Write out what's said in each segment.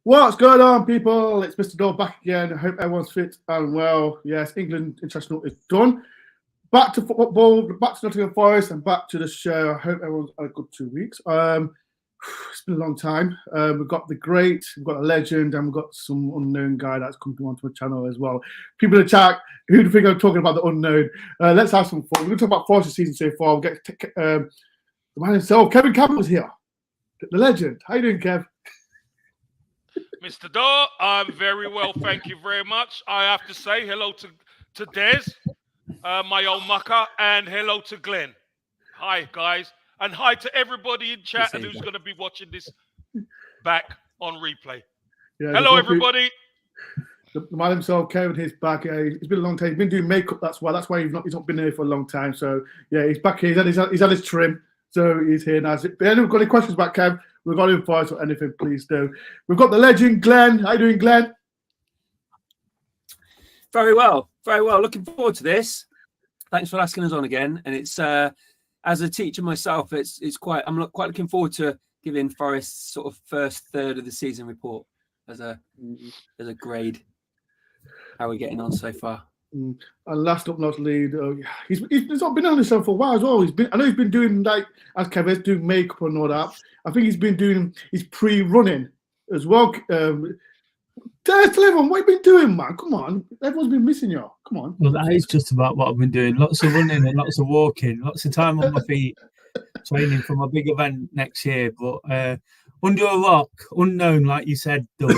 What's going on, people? It's Mr. Dore back again. I hope everyone's fit and well. Yes, England international is done. Back to football, back to Nottingham Forest, and back to the show. I hope everyone's had a good 2 weeks. It's been a long time. We've got the great, we've got a legend, and we've got some unknown guy that's coming onto my channel as well. People in the chat, who do you think I'm talking about the unknown? Let's have some fun. We're going to talk about Forest season so far. We'll get the man himself, Kevin Campbell's here. The legend. How you doing, Kev? Mr. Dore, I'm very well, thank you very much. I have to say hello to Des, my old mucker, and hello to Glenn. Hi, guys. And hi to everybody in chat and who's going to be watching this back on replay. Yeah, hello, everybody. The man himself, Kevin, he's back. It's been a long time. He's been doing makeup. That's why he's not been here for a long time. So, yeah, he's back here. He's had his trim. So he's here now. If anyone's got any questions about Kev, we've got him for us or anything, please do. We've got the legend, Glenn. How you doing, Glenn? Very well. Very well. Looking forward to this. Thanks for asking us on again. And it's as a teacher myself, I'm quite looking forward to giving Forest's sort of first third of the season report as a grade. How are we getting on so far? And last up, not least, he's not been on this show for a while as well. I know he's been doing, like, as Kevin's doing makeup and all that. I think he's been doing his pre-running as well. Tell everyone what you've been doing, man. Come on, everyone's been missing you. Come on. Well, that is just about what I've been doing. Lots of running and lots of walking, lots of time on my feet, training for my big event next year. But under a rock, unknown, like you said, Dore,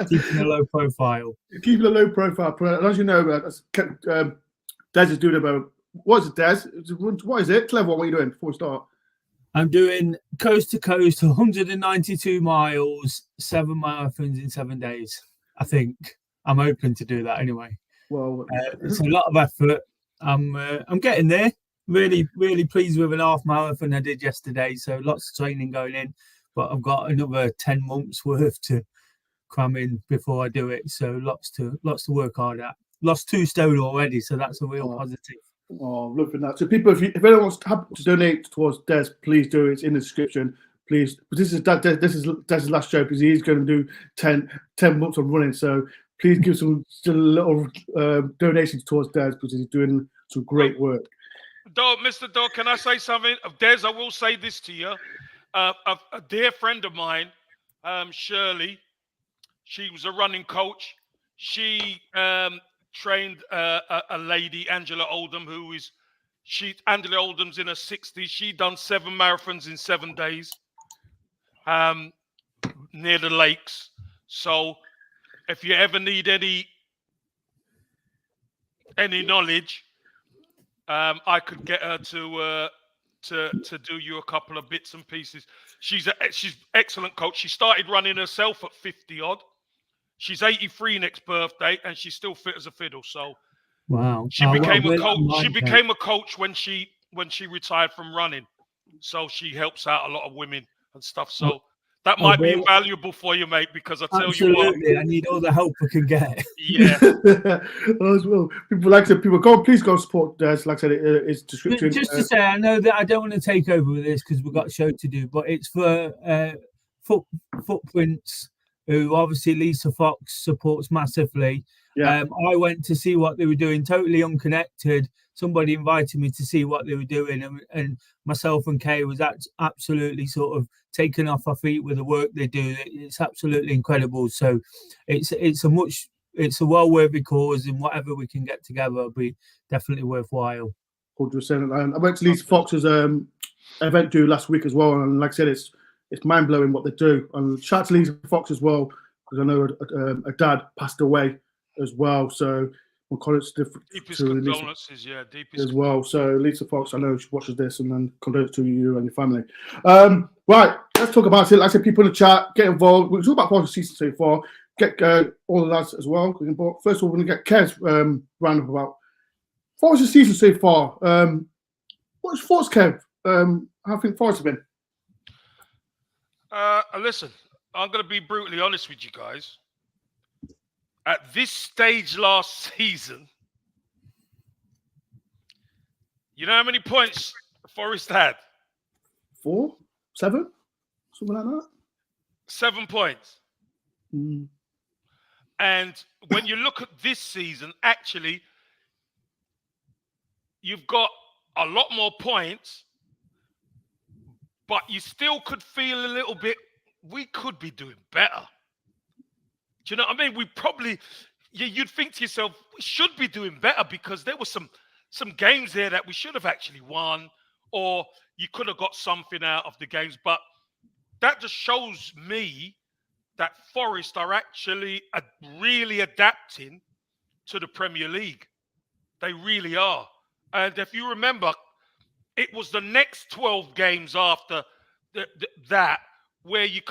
keeping a low profile. Keeping a low profile. And as you know, Des is doing about, what is it, Des? What is it? Clever, what are you doing before we start? I'm doing coast to coast, 192 miles, 7 marathons in 7 days. I think I'm hoping to do that anyway. Well, it's a lot of effort. I'm getting there. Really, really pleased with an half marathon I did yesterday. So lots of training going in. But I've got another 10 months worth to cram in before I do it. So lots to work hard at. Lost 2 stone already, so that's a real positive. Oh, loving that. So people, if anyone wants to donate towards Des, please do it. It's in the description. Please. But this is Des's last show because he's going to do 10 months of running. So please give some little donations towards Des because he's doing some great work. Mr. Dore, can I say something? Des, I will say this to you. A dear friend of mine, Shirley, she was a running coach. She trained a lady, Angela Oldham, Angela Oldham's in her 60s. She done 7 marathons in 7 days near the lakes. So if you ever need any knowledge, I could get her to do you a couple of bits and pieces. She's excellent coach. She started running herself at 50 odd. She's 83 next birthday, and she's still fit as a fiddle. So, wow, she became a coach. She became a coach when she retired from running. So she helps out a lot of women and stuff. So that might be invaluable for you, mate. Because I tell you what, I need all the help I can get. Yeah. As well, please go support Des. Like I said, it's description. Just to say, I know that I don't want to take over with this because we've got a show to do, but it's for Footprints, who obviously Lisa Fox supports massively. Yeah. I went to see what they were doing, totally unconnected. Somebody invited me to see what they were doing, and myself and Kay was absolutely sort of taken off our feet with the work they do. It's absolutely incredible. So it's a well-worthy cause, and whatever we can get together will be definitely worthwhile. 100%. I went to Lisa Fox's event due last week as well, and like I said, it's mind-blowing what they do. And shout out to Lisa Fox as well, because I know a dad passed away as well. So my deepest condolences, yeah, deepest as well. So Lisa Fox, I know she watches this, and then condolences to you and your family. Right, let's talk about it. Like I said, people in the chat, get involved. We'll talk about Forest season so far. Get all the lads as well. First of all, we're going to get Kez round up about Forest season so far. What's thoughts, Kev? How think Forest have been? Listen, I'm going to be brutally honest with you guys. At this stage last season, you know how many points Forest had? 4, 7, something like that. 7 points. Mm. And when you look at this season, actually, you've got a lot more points, but you still could feel a little bit, we could be doing better. Do you know what I mean? We probably, you'd think to yourself, we should be doing better because there were some games there that we should have actually won, or you could have got something out of the games. But that just shows me that Forest are actually really adapting to the Premier League. They really are. And if you remember, it was the next 12 games after that where you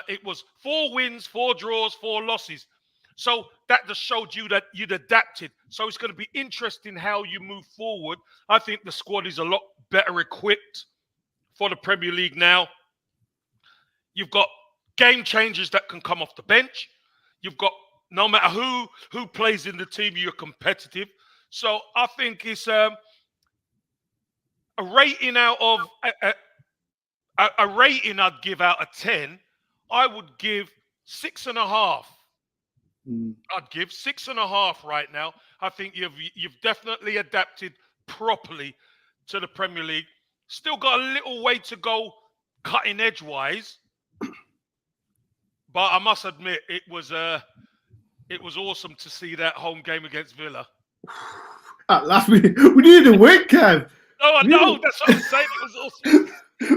it was 4 wins, 4 draws, 4 losses. So that just showed you that you'd adapted. So it's going to be interesting how you move forward. I think the squad is a lot better equipped for the Premier League now. You've got game changers that can come off the bench. You've got, no matter who plays in the team, you're competitive. So I think it's a rating out of a rating I'd give out of 10. I would give 6.5. I'd give 6.5 right now. I think you've definitely adapted properly to the Premier League. Still got a little way to go, cutting edge wise. But I must admit, it was awesome to see that home game against Villa. At last, we needed a win, Kev. No, I know. That's what I'm saying. It was awesome.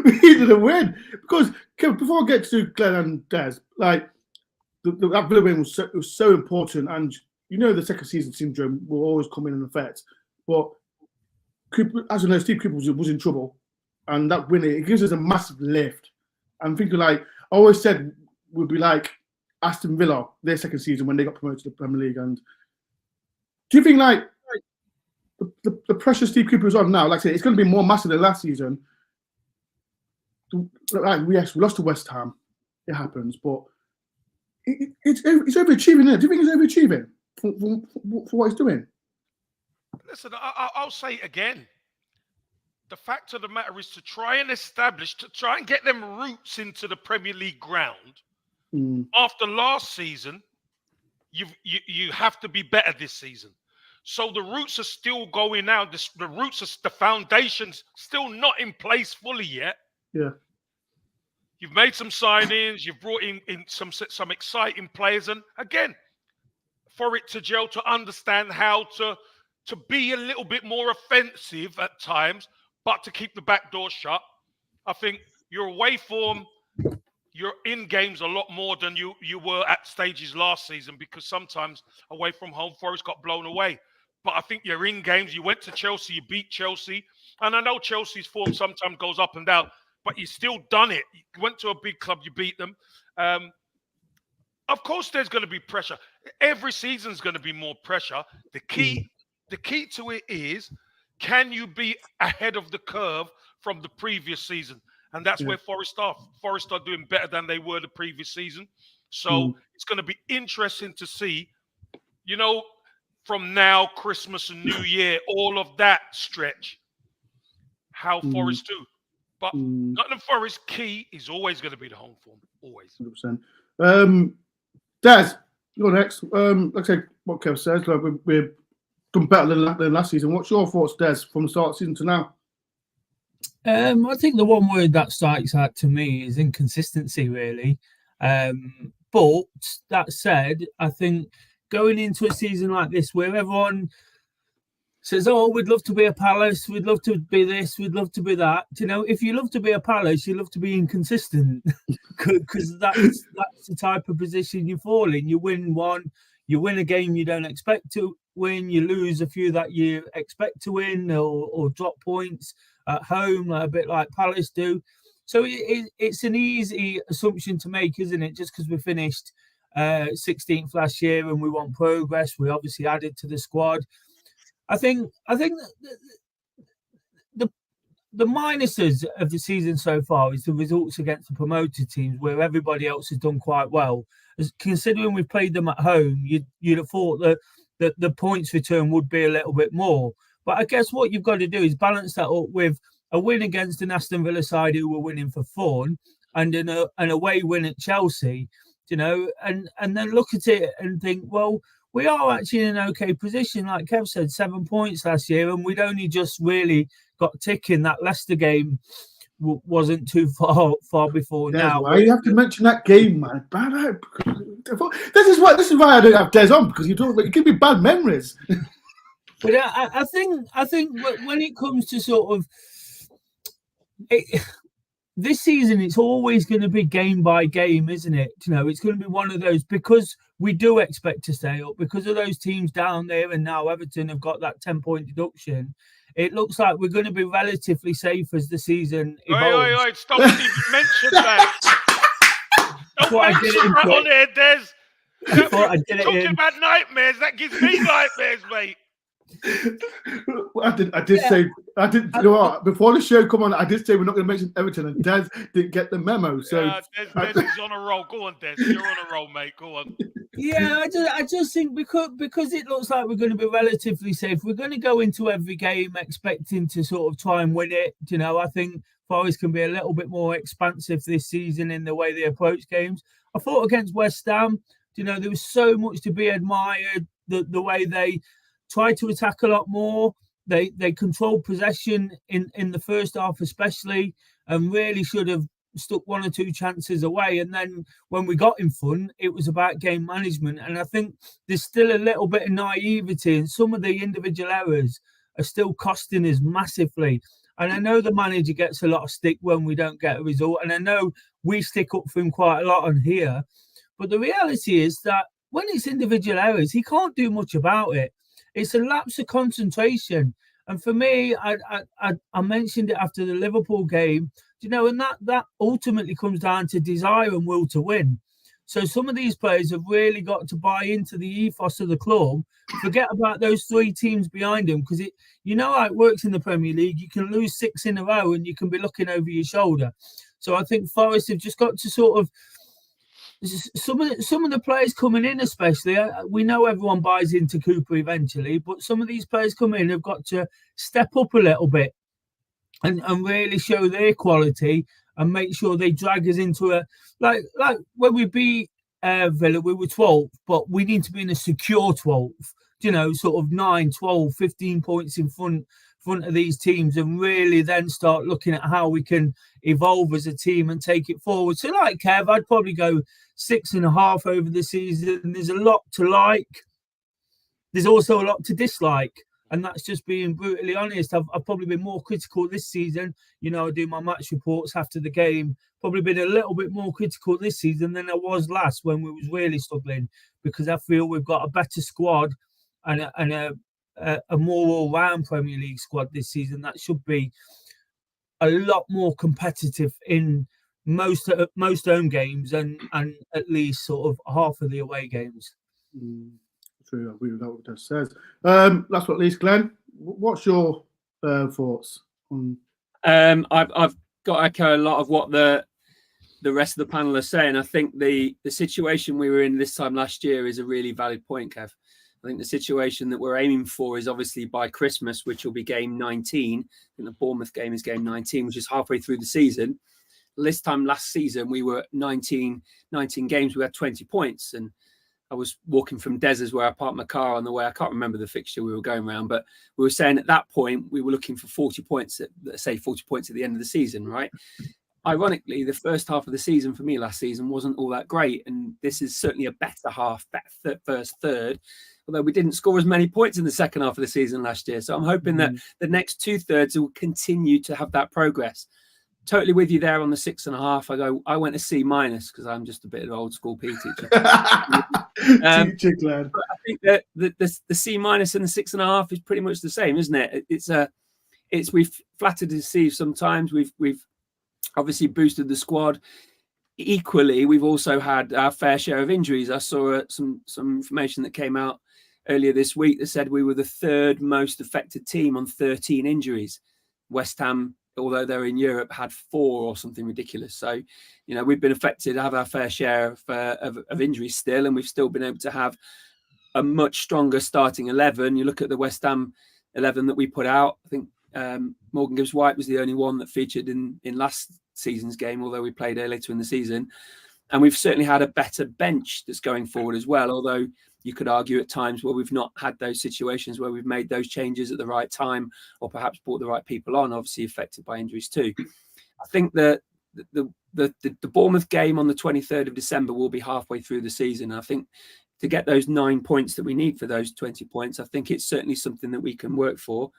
We needed a win because, Kev, before I get to Glenn and Des, like that Villa win was so important, and you know the second season syndrome will always come in effect. But Cooper, as you know, Steve Cooper was in trouble, and that win it gives us a massive lift. I'm thinking, like I always said, would be like Aston Villa their second season when they got promoted to the Premier League. And do you think like the pressure Steve Cooper is on now, like I said, it's going to be more massive than last season? Like, yes, we lost to West Ham. It happens, but it's overachieving, isn't it? Do you think it's overachieving for what he's doing? Listen, I'll say it again. The fact of the matter is to try and get them roots into the Premier League ground. After last season, you have to be better this season. So the roots are still going out. The foundation's still not in place fully yet. Yeah. You've made some signings. You've brought in some exciting players, and again, for it to gel, to understand how to be a little bit more offensive at times, but to keep the back door shut. I think your away form, you're in games a lot more than you were at stages last season, because sometimes away from home, Forest got blown away. But I think you're in games. You went to Chelsea, you beat Chelsea. And I know Chelsea's form sometimes goes up and down, but you still done it. You went to a big club, you beat them. Of course, there's going to be pressure. Every season's going to be more pressure. The key to it is, can you be ahead of the curve from the previous season? And that's where Forest are. Forest are doing better than they were the previous season. So it's going to be interesting to see, from now, Christmas and New Year, all of that stretch, how Forest do. But Nottingham Forest key is always going to be the home form. Always. 100%. Des, you're next. Like I said, what Kev says, like we're done better than last season. What's your thoughts, Des, from the start of the season to now? I think the one word that strikes out to me is inconsistency, really. But that said, I think going into a season like this where everyone says, oh, we'd love to be a Palace, we'd love to be this, we'd love to be that. If you love to be a Palace, you love to be inconsistent, because that's the type of position you fall in. You win one, you win a game you don't expect to win, you lose a few that you expect to win, or drop points at home, a bit like Palace do. So it's an easy assumption to make, isn't it? Just because we finished 16th last year and we want progress, we obviously added to the squad. I think the minuses of the season so far is the results against the promoted teams, where everybody else has done quite well. Considering we've played them at home, you'd have thought that the points return would be a little bit more. But I guess what you've got to do is balance that up with a win against an Aston Villa side who were winning for fun, and an away win at Chelsea. and then look at it and think, well, we are actually in an okay position. Like Kev said, 7 points last year, and we'd only just really got ticking. That Leicester game wasn't too far before now. Why you have to mention that game, man. This is why I don't have Des on, because you give me bad memories. But I think when it comes to sort of this season, it's always going to be game by game, isn't it? It's going to be one of those, because we do expect to stay up because of those teams down there, and now Everton have got that 10-point deduction. It looks like we're going to be relatively safe as the season evolves. Wait, stop even mention that. Don't mention that on here, Des. Talking about nightmares, that gives me nightmares, mate. I did say, you know what, before the show come on, I did say we're not going to mention Everton, and Des didn't get the memo. So Des is on a roll. Go on, Des. You're on a roll, mate. Go on. Yeah, I just think because it looks like we're going to be relatively safe, we're going to go into every game expecting to sort of try and win it. I think Forest can be a little bit more expansive this season in the way they approach games. I thought against West Ham, there was so much to be admired, the way they tried to attack a lot more. They controlled possession in the first half especially, and really should have stuck one or two chances away. And then when we got in front, it was about game management. And I think there's still a little bit of naivety, and some of the individual errors are still costing us massively. And I know the manager gets a lot of stick when we don't get a result, and I know we stick up for him quite a lot on here. But the reality is that when it's individual errors, he can't do much about it. It's a lapse of concentration. And for me, I mentioned it after the Liverpool game, and that ultimately comes down to desire and will to win. So some of these players have really got to buy into the ethos of the club, forget about those three teams behind them, because how it works in the Premier League. You can lose 6 in a row and you can be looking over your shoulder. So I think Forest have just got to sort of, some of the players coming in, especially, we know everyone buys into Cooper eventually, but some of these players coming in have got to step up a little bit and really show their quality and make sure they drag us into a like when we beat Villa, we were 12th, but we need to be in a secure 12th, sort of 9, 12, 15 points in front of these teams, and really then start looking at how we can evolve as a team and take it forward. So like Kev, I'd probably go 6.5 over the season. There's a lot to like. There's also a lot to dislike. And that's just being brutally honest. I've probably been more critical this season. I do my match reports after the game. Probably been a little bit more critical this season than I was last, when we was really struggling, because I feel we've got a better squad and a more all-round Premier League squad this season that should be a lot more competitive in most home games and at least sort of half of the away games. True, I agree with that what Des says. Last but not least, Glenn, what's your thoughts on? I've got to echo a lot of what the rest of the panel are saying. I think the situation we were in this time last year is a really valid point, Kev. I think the situation that we're aiming for is obviously by Christmas, which will be game 19. I think the Bournemouth game is game 19, which is halfway through the season. This time last season, we were at 19 games. We had 20 points. And I was walking from Des, where I parked my car on the way. I can't remember the fixture we were going around, but we were saying at that point, we were looking for 40 points, at the end of the season, right? Ironically, the first half of the season for me last season wasn't all that great. And this is certainly a better half, first third, although we didn't score as many points in the second half of the season last year. So I'm hoping that the next 2/3 will continue to have that progress. Totally with you there on the 6.5. I went a C- because I'm just a bit of an old school PE teacher. Teacher, Glenn. But I think that the C- and the 6.5 is pretty much the same, isn't it? We've flattered to deceive sometimes. We've obviously boosted the squad. Equally, we've also had our fair share of injuries. I saw some information that came out earlier this week that said we were the 3rd most affected team on 13 injuries. West Ham, although they're in Europe, had 4 or something ridiculous. So, we've been affected, have our fair share of injuries still, and we've still been able to have a much stronger starting 11. You look at the West Ham 11 that we put out. I think Morgan Gibbs-White was the only one that featured in last season's game, although we played later in the season. And we've certainly had a better bench that's going forward as well, although you could argue at times where we've not had those situations where we've made those changes at the right time or perhaps brought the right people on, obviously affected by injuries too. I think that the Bournemouth game on the 23rd of December will be halfway through the season. I think to get those 9 points that we need for those 20 points, I think it's certainly something that we can work for.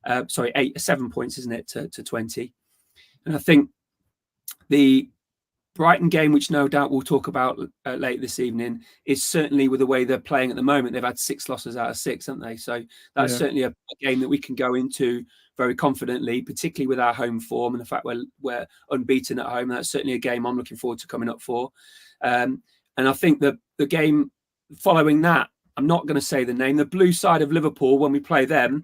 7 points, isn't it, to 20? And I think the Brighton game, which no doubt we'll talk about later this evening, is certainly with the way they're playing at the moment. They've had 6 losses out of 6, haven't they? So that's certainly a game that we can go into very confidently, particularly with our home form and the fact we're unbeaten at home. That's certainly a game I'm looking forward to coming up for. And I think that the game following that, I'm not going to say the name, the blue side of Liverpool, when we play them,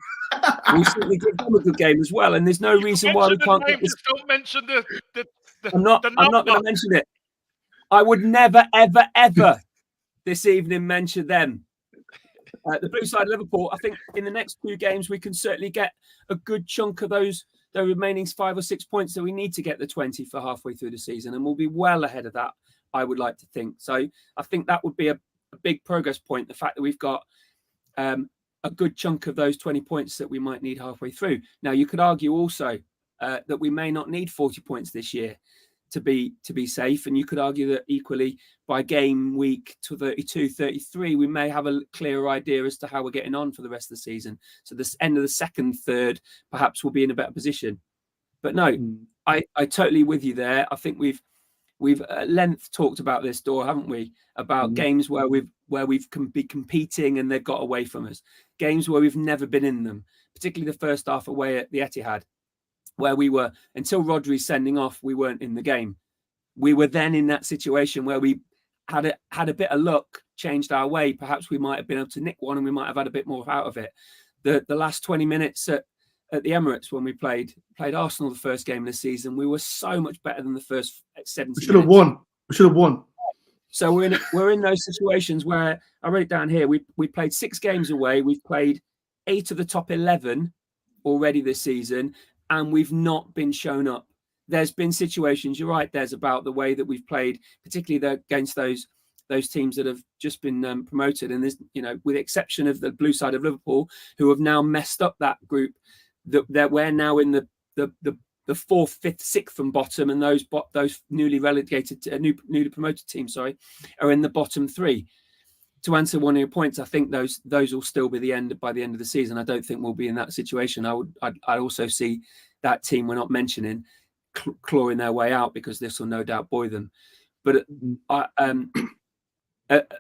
we'll certainly give them a good game as well. And there's no reason why we can't get this. Just don't mention the I'm not going to mention it. I would never, ever, ever this evening mention them. The blue side of Liverpool, I think in the next 2 games, we can certainly get a good chunk of the remaining 5 or 6 points that we need to get the 20 for halfway through the season. And we'll be well ahead of that, I would like to think. So I think that would be a big progress point. The fact that we've got a good chunk of those 20 points that we might need halfway through. Now, you could argue also that we may not need 40 points this year to be safe. And you could argue that equally by game week 32, 33, we may have a clearer idea as to how we're getting on for the rest of the season. So this end of the second, third, perhaps we'll be in a better position. But no, I totally with you there. I think we've at length talked about this, Dore, haven't we? About games where we've be competing and they've got away from us. Games where we've never been in them, particularly the first half away at the Etihad, where we were, until Rodri's sending off, we weren't in the game. We were then in that situation where we had a bit of luck, changed our way. Perhaps we might have been able to nick one and we might have had a bit more out of it. The last 20 minutes at the Emirates when we played Arsenal the first game of the season, we were so much better than the first 70 We should have won. We should have won. So we're in those situations where, I wrote it down here, we played 6 games away. We've played 8 of the top 11 already this season, and we've not been shown up. There's been situations, you're right, there's about the way that we've played, particularly against those teams that have just been promoted. And there's, with the exception of the blue side of Liverpool, who have now messed up that group, that we're now in the 4th, 5th, 6th from bottom, and those newly relegated, newly promoted teams, are in the bottom 3. To answer one of your points, I think those will still be by the end of the season. I don't think we'll be in that situation. I also see that team we're not mentioning clawing their way out, because this will no doubt buoy them. But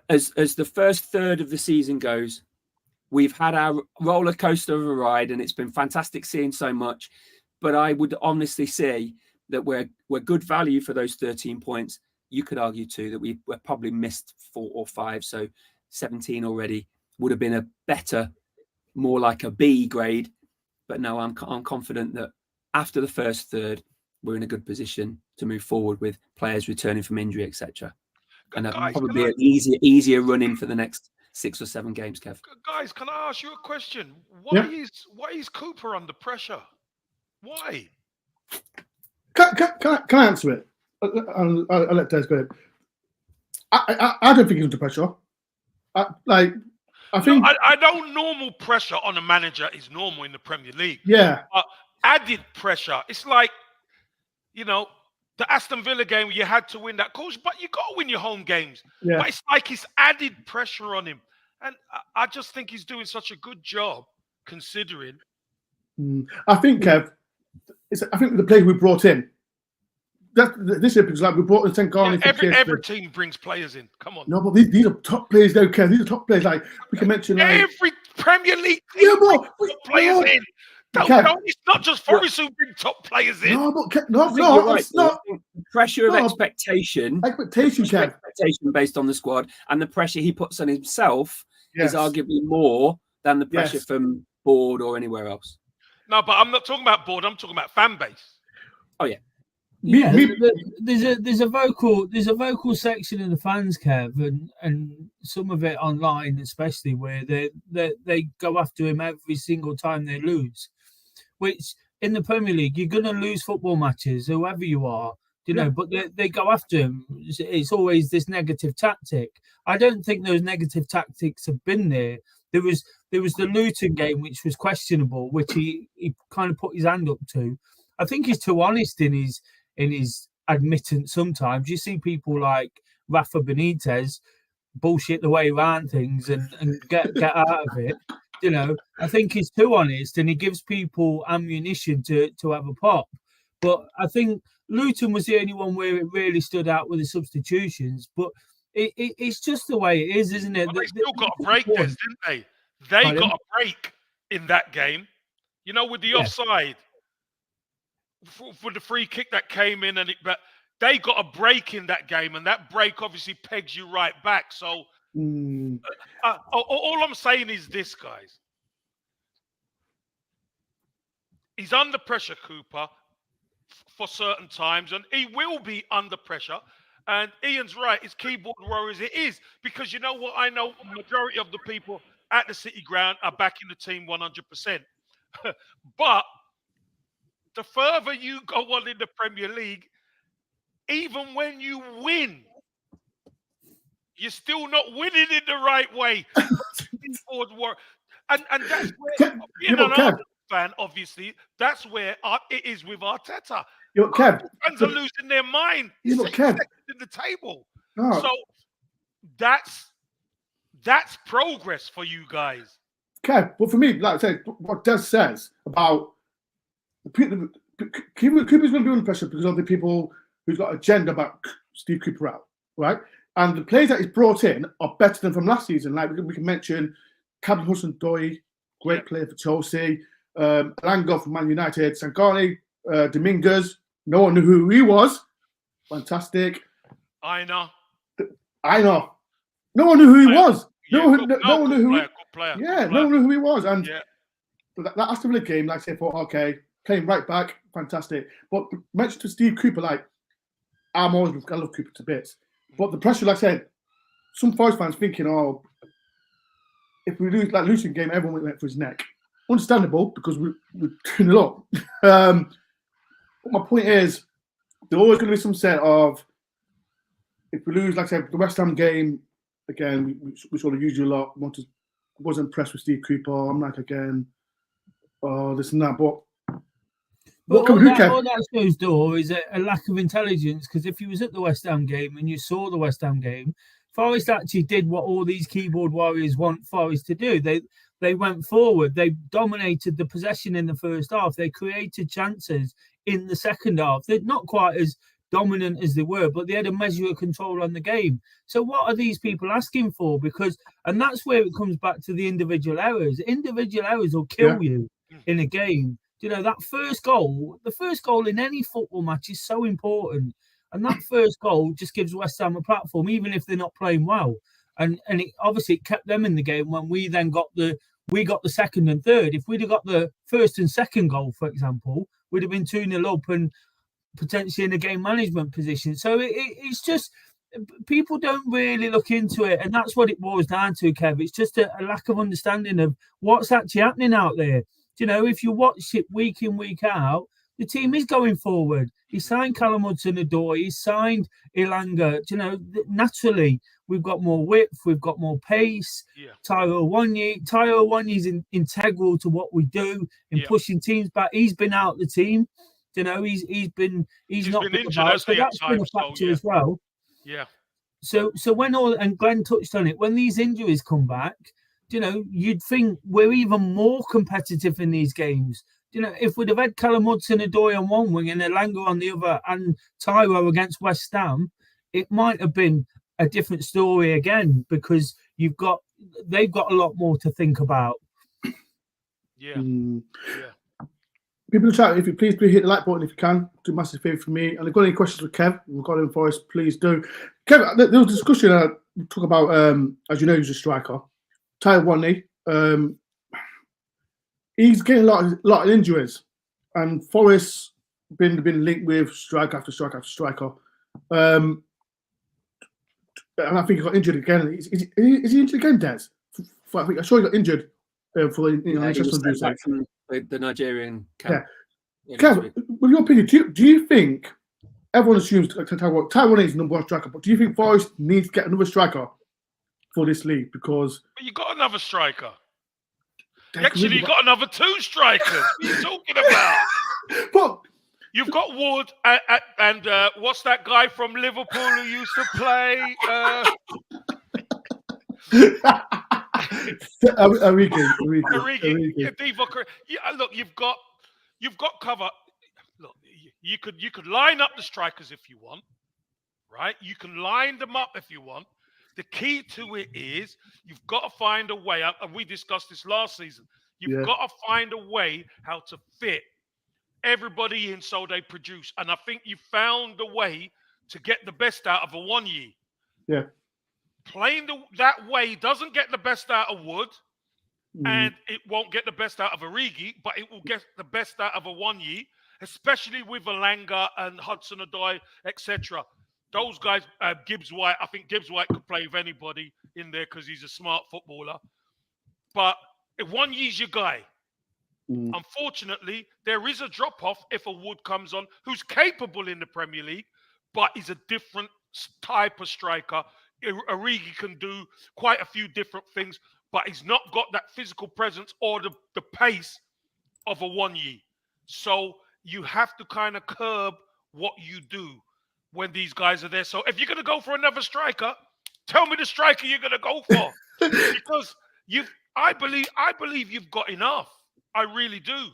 as the first third of the season goes, we've had our roller coaster of a ride, and it's been fantastic seeing so much. But I would honestly say that we're good value for those 13 points. You could argue too that we're probably missed 4 or 5, so 17 already would have been a better, more like a B grade. But no, I'm confident that after the first third, we're in a good position to move forward with players returning from injury, etc. And probably an easier run in for the next 6 or 7 games, Kev. Guys, can I ask you a question? Why is Cooper under pressure? Why? Can I answer it? I'll let Des go ahead. I don't think he's under pressure. I think I know normal pressure on a manager is normal in the Premier League. Yeah. Added pressure. It's like, the Aston Villa game where you had to win that, coach, but you got to win your home games. Yeah. But it's like it's added pressure on him. And I just think he's doing such a good job considering. I think, Kev, I think the players we brought in, this year, because we brought in Senghani. Every team brings players in. Come on. No, but these are top players, though, Kev. These are top players. Like we can mention. Every Premier League team brings players in. It's not just Forest who bring top players in. No, but it's not. Pressure of expectation. Expectation based on the squad, and the pressure he puts on himself is arguably more than the pressure from board or anywhere else. No, but I'm not talking about board. I'm talking about fan base. Oh yeah. Yeah, there's a vocal section of the fans, Kev, and some of it online, especially where they go after him every single time they lose. Which in the Premier League, you're going to lose football matches, whoever you are. you know, but they go after him. It's always this negative tactic. I don't think those negative tactics have been there. There was the Luton game, which was questionable, which he kind of put his hand up to. I think he's too honest in his admittance sometimes. You see people like Rafa Benitez bullshit the way around things and get out of it. You know, I think he's too honest and he gives people ammunition to have a pop. But I think Luton was the only one where it really stood out with the substitutions. But it's just the way it is, isn't it? But they still got a break, didn't they? They got a break in that game. You know, with the offside for the free kick that came in, but they got a break in that game, and that break obviously pegs you right back. So all I'm saying is this, guys. He's under pressure, Cooper, for certain times, and he will be under pressure. And Ian's right, it's keyboard warriors. It is, because you know what? I know the majority of the people at the City Ground are backing the team 100%. But the further you go on in the Premier League, even when you win, you're still not winning in the right way. And that's where, being an Arsenal fan, obviously, that's where it is with Arteta. Fans are losing their mind. He's second in the table. Oh. So that's progress for you guys. Okay, but for me, like I said, what Des says about Cooper's going to be under pressure because of the people who's got agenda about Steve Cooper out, right? And the players that he's brought in are better than from last season. Like we can mention Campbell, Hudson-Odoi, great player for Chelsea, Lango from Man United, Sangani, Dominguez. No one knew who he was. Fantastic. I know. No one knew who he was. No one knew who. Good player. Yeah, no one knew who he was. And that Aston Villa game, like I said, thought, okay, playing right back, fantastic. But mentioned to Steve Cooper, like, I love Cooper to bits. But the pressure, like I said, some Forest fans thinking, oh, if we lose that Luton game, everyone went for his neck. Understandable, because we're 2-0 up. But my point is, there's always going to be some set of, if we lose, like I said, the West Ham game, again, we sort of use you a lot. Wasn't impressed with Steve Cooper. I'm like, again, this and that. But all that shows, Dore, is a lack of intelligence. Because if you was at the West Ham game and you saw the West Ham game, Forest actually did what all these keyboard warriors want Forest to do. They went forward. They dominated the possession in the first half. They created chances in the second half. They're not quite as dominant as they were, but they had a measure of control on the game. So what are these people asking for? And that's where it comes back to the individual errors. Individual errors will kill you in a game. You know, that the first goal in any football match is so important. And that first goal just gives West Ham a platform, even if they're not playing well. And it kept them in the game when we then got the second and third. If we'd have got the first and second goal, for example, we'd have been 2-0 up and potentially in a game management position. So it's just, people don't really look into it. And that's what it boils down to, Kev. It's just a lack of understanding of what's actually happening out there. You know, if you watch it week in, week out, the team is going forward. He signed Callum Hudson-Odoi. He signed Ilanga. You know, naturally, we've got more width. We've got more pace. Yeah. Taiwo Awoniyi is integral to what we do in pushing teams back. He's been out the team. You know, he's not been injured. That's been a factor as well. Yeah. So when and Glenn touched on it, when these injuries come back, you know, you'd think we're even more competitive in these games. You know, if we'd have had Callum Hudson-Odoi on one wing and Elanga on the other and Taiwo against West Ham, it might have been a different story again, because they've got a lot more to think about. Yeah. People in the chat, if you please do hit the like button if you can. Do a massive favour for me. And if you've got any questions for Kev, we've got him for us, please do. Kev, there was a discussion talk about, as you know, he's a striker. Taiwo Awoniyi, he's getting a lot of injuries, and Forest been linked with strike after strike after striker. And I think he got injured again. Is he injured again, Des? I'm sure he got injured for the Nigerian camp. Yeah. Kev, with your opinion, do you think everyone assumes Taiwan is number one striker, but do you think Forest needs to get another striker for this league? Because But you got another striker. they Actually, you got another 2 strikers. What are you talking about? But You've got Wood and what's that guy from Liverpool who used to play? Enrique. Yeah, Divock. Yeah, look, you've got cover. Look, you could line up the strikers if you want, right? You can line them up if you want. The key to it is you've got to find a way out, and we discussed this last season. You've got to find a way how to fit everybody in so they produce. And I think you found a way to get the best out of a One-Yi. Yeah. Playing that way doesn't get the best out of Wood, and it won't get the best out of Origi, but it will get the best out of a One-Yi, especially with Alanga and Hudson-Odoi, etc. Those guys, Gibbs White, I think Gibbs White could play with anybody in there because he's a smart footballer. But if One-Yi's your guy, unfortunately, there is a drop-off if a Wood comes on who's capable in the Premier League, but is a different type of striker. Origi can do quite a few different things, but he's not got that physical presence or the pace of a One-Yi. So you have to kind of curb what you do when these guys are there. So if you're going to go for another striker, tell me the striker you're going to go for. Because I believe you've got enough. I really do.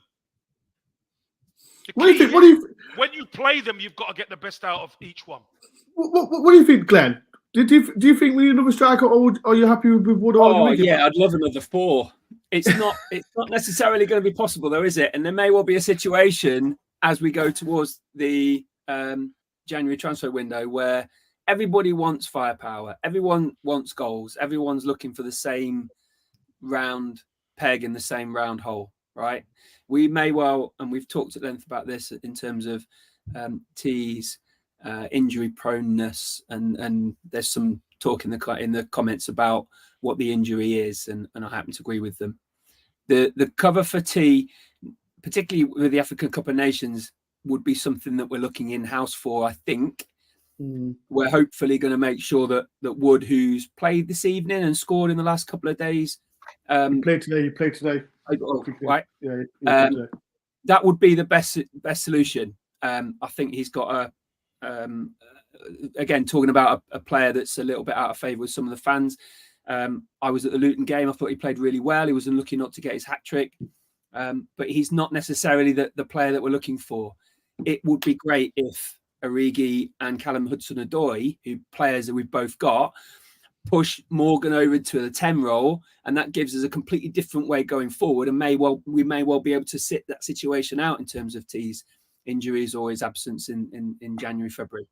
What do you think? When you play them, you've got to get the best out of each one. What do you think, Glenn? Do you think we need another striker, or are you happy with Wood? Oh yeah, I'd love another 4. It's not necessarily going to be possible, though, is it? And there may well be a situation as we go towards the January transfer window where everybody wants firepower, everyone wants goals, everyone's looking for the same round peg in the same round hole, right? We may well, and we've talked at length about this in terms of T's injury proneness, and there's some talk in the comments about what the injury is, and I happen to agree with them. The cover for T, particularly with the African Cup of Nations, would be something that we're looking in-house for. I think we're hopefully going to make sure that Wood, who's played this evening and scored in the last couple of days, you played today. Right. Yeah. That would be the best solution. I think he's got again, talking about a player that's a little bit out of favour with some of the fans. I was at the Luton game. I thought he played really well. He was unlucky not to get his hat trick, but he's not necessarily the player that we're looking for. It would be great if Origi and Callum Hudson-Odoi, who players that we've both got, push Morgan over to the 10 role, and that gives us a completely different way going forward. And we may well be able to sit that situation out in terms of T's injuries or his absence in January, February.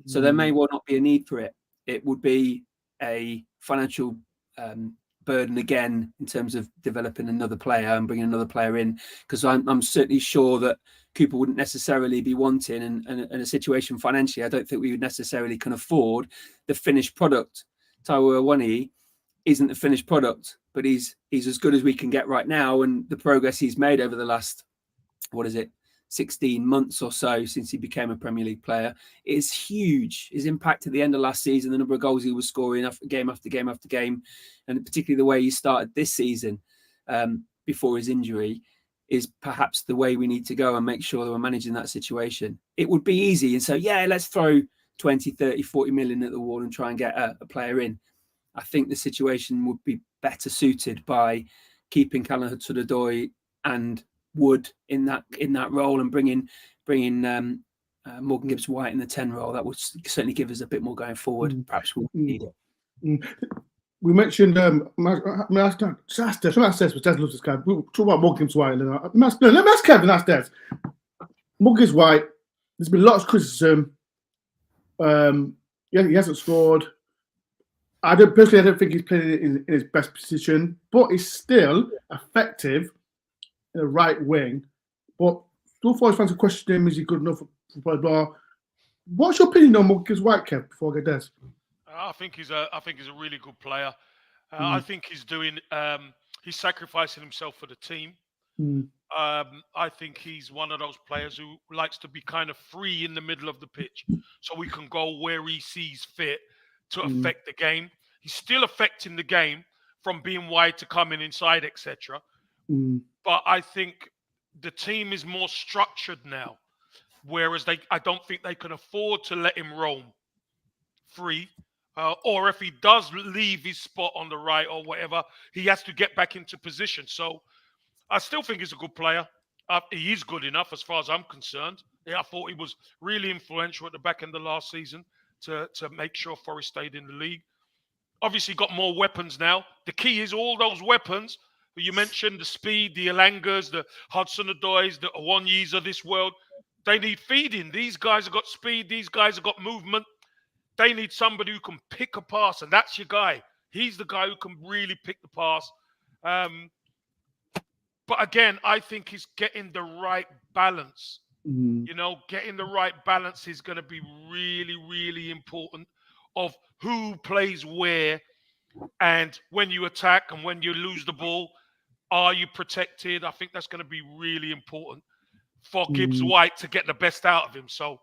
So there may well not be a need for it. It would be a financial burden again in terms of developing another player and bringing another player in, because I'm certainly sure that Cooper wouldn't necessarily be wanting, and a situation financially, I don't think we would necessarily can afford the finished product. Taiwo Awoniyi isn't the finished product, but he's as good as we can get right now, and the progress he's made over the last 16 months or so since he became a Premier League player is huge. His impact at the end of last season, the number of goals he was scoring game after game after game, and particularly the way he started this season before his injury, is perhaps the way we need to go and make sure that we're managing that situation. It would be easy and so, yeah, let's throw 20, 30, 40 million at the wall and try and get a player in. I think the situation would be better suited by keeping Callum Hudson-Odoi and Wood in that role, and bringing Morgan Gibbs-White in the 10 role. That would certainly give us a bit more going forward. Perhaps we'll need it. We mentioned ask Des. Des loves this guy. We'll talk about Morgan Gibbs-White. Let me ask Kevin. Ask Des. Morgan Gibbs-White. There's been lots of criticism. He hasn't scored. I don't think he's played in his best position, but he's still effective in the right wing. But still, Forest fans are questioning him: is he good enough for blah blah? What's your opinion on Morgan Gibbs-White, Kev? Before I get Des. I think he's a really good player. I think he's doing. He's sacrificing himself for the team. I think he's one of those players who likes to be kind of free in the middle of the pitch, so he can go where he sees fit to affect the game. He's still affecting the game from being wide to coming inside, etc. But I think the team is more structured now, whereas I don't think they can afford to let him roam free. Or if he does leave his spot on the right or whatever, he has to get back into position. So I still think he's a good player. He is good enough as far as I'm concerned. Yeah, I thought he was really influential at the back end of last season to make sure Forest stayed in the league. Obviously got more weapons now. The key is all those weapons you mentioned, the speed, the Elangas, the Hudson-Odois, the Awonyis of this world. They need feeding. These guys have got speed. These guys have got movement. They need somebody who can pick a pass, and that's your guy. He's the guy who can really pick the pass. But again, I think he's getting the right balance. You know, getting the right balance is going to be really, really important of who plays where, and when you attack and when you lose the ball, are you protected? I think that's going to be really important for Gibbs White to get the best out of him. So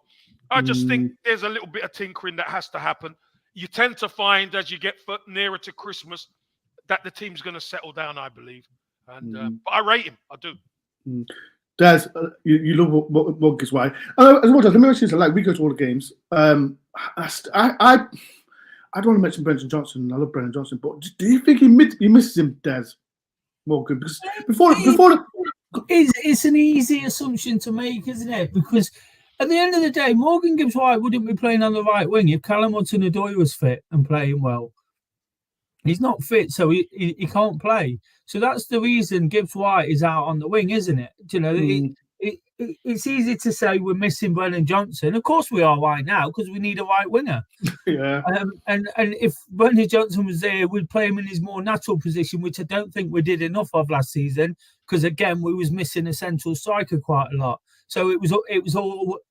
I just think there's a little bit of tinkering that has to happen. You tend to find as you get nearer to Christmas that the team's going to settle down, I believe. And but I rate him. I do. Des, you love what Gibbs White. As much as let me mention this, like we go to all the games. I don't want to mention Brendan Johnson. I love Brendan Johnson, but do you think he misses him, Des Morgan? Because before it's an easy assumption to make, isn't it? Because at the end of the day, Morgan Gibbs White wouldn't be playing on the right wing if Callum Hudson-Odoi was fit and playing well. He's not fit, so he can't play. So that's the reason Gibbs White is out on the wing, isn't it? You know, it's easy to say we're missing Brennan Johnson. Of course we are right now because we need a right winger. Yeah. And if Brennan Johnson was there, we'd play him in his more natural position, which I don't think we did enough of last season because again we was missing a central striker quite a lot. So it was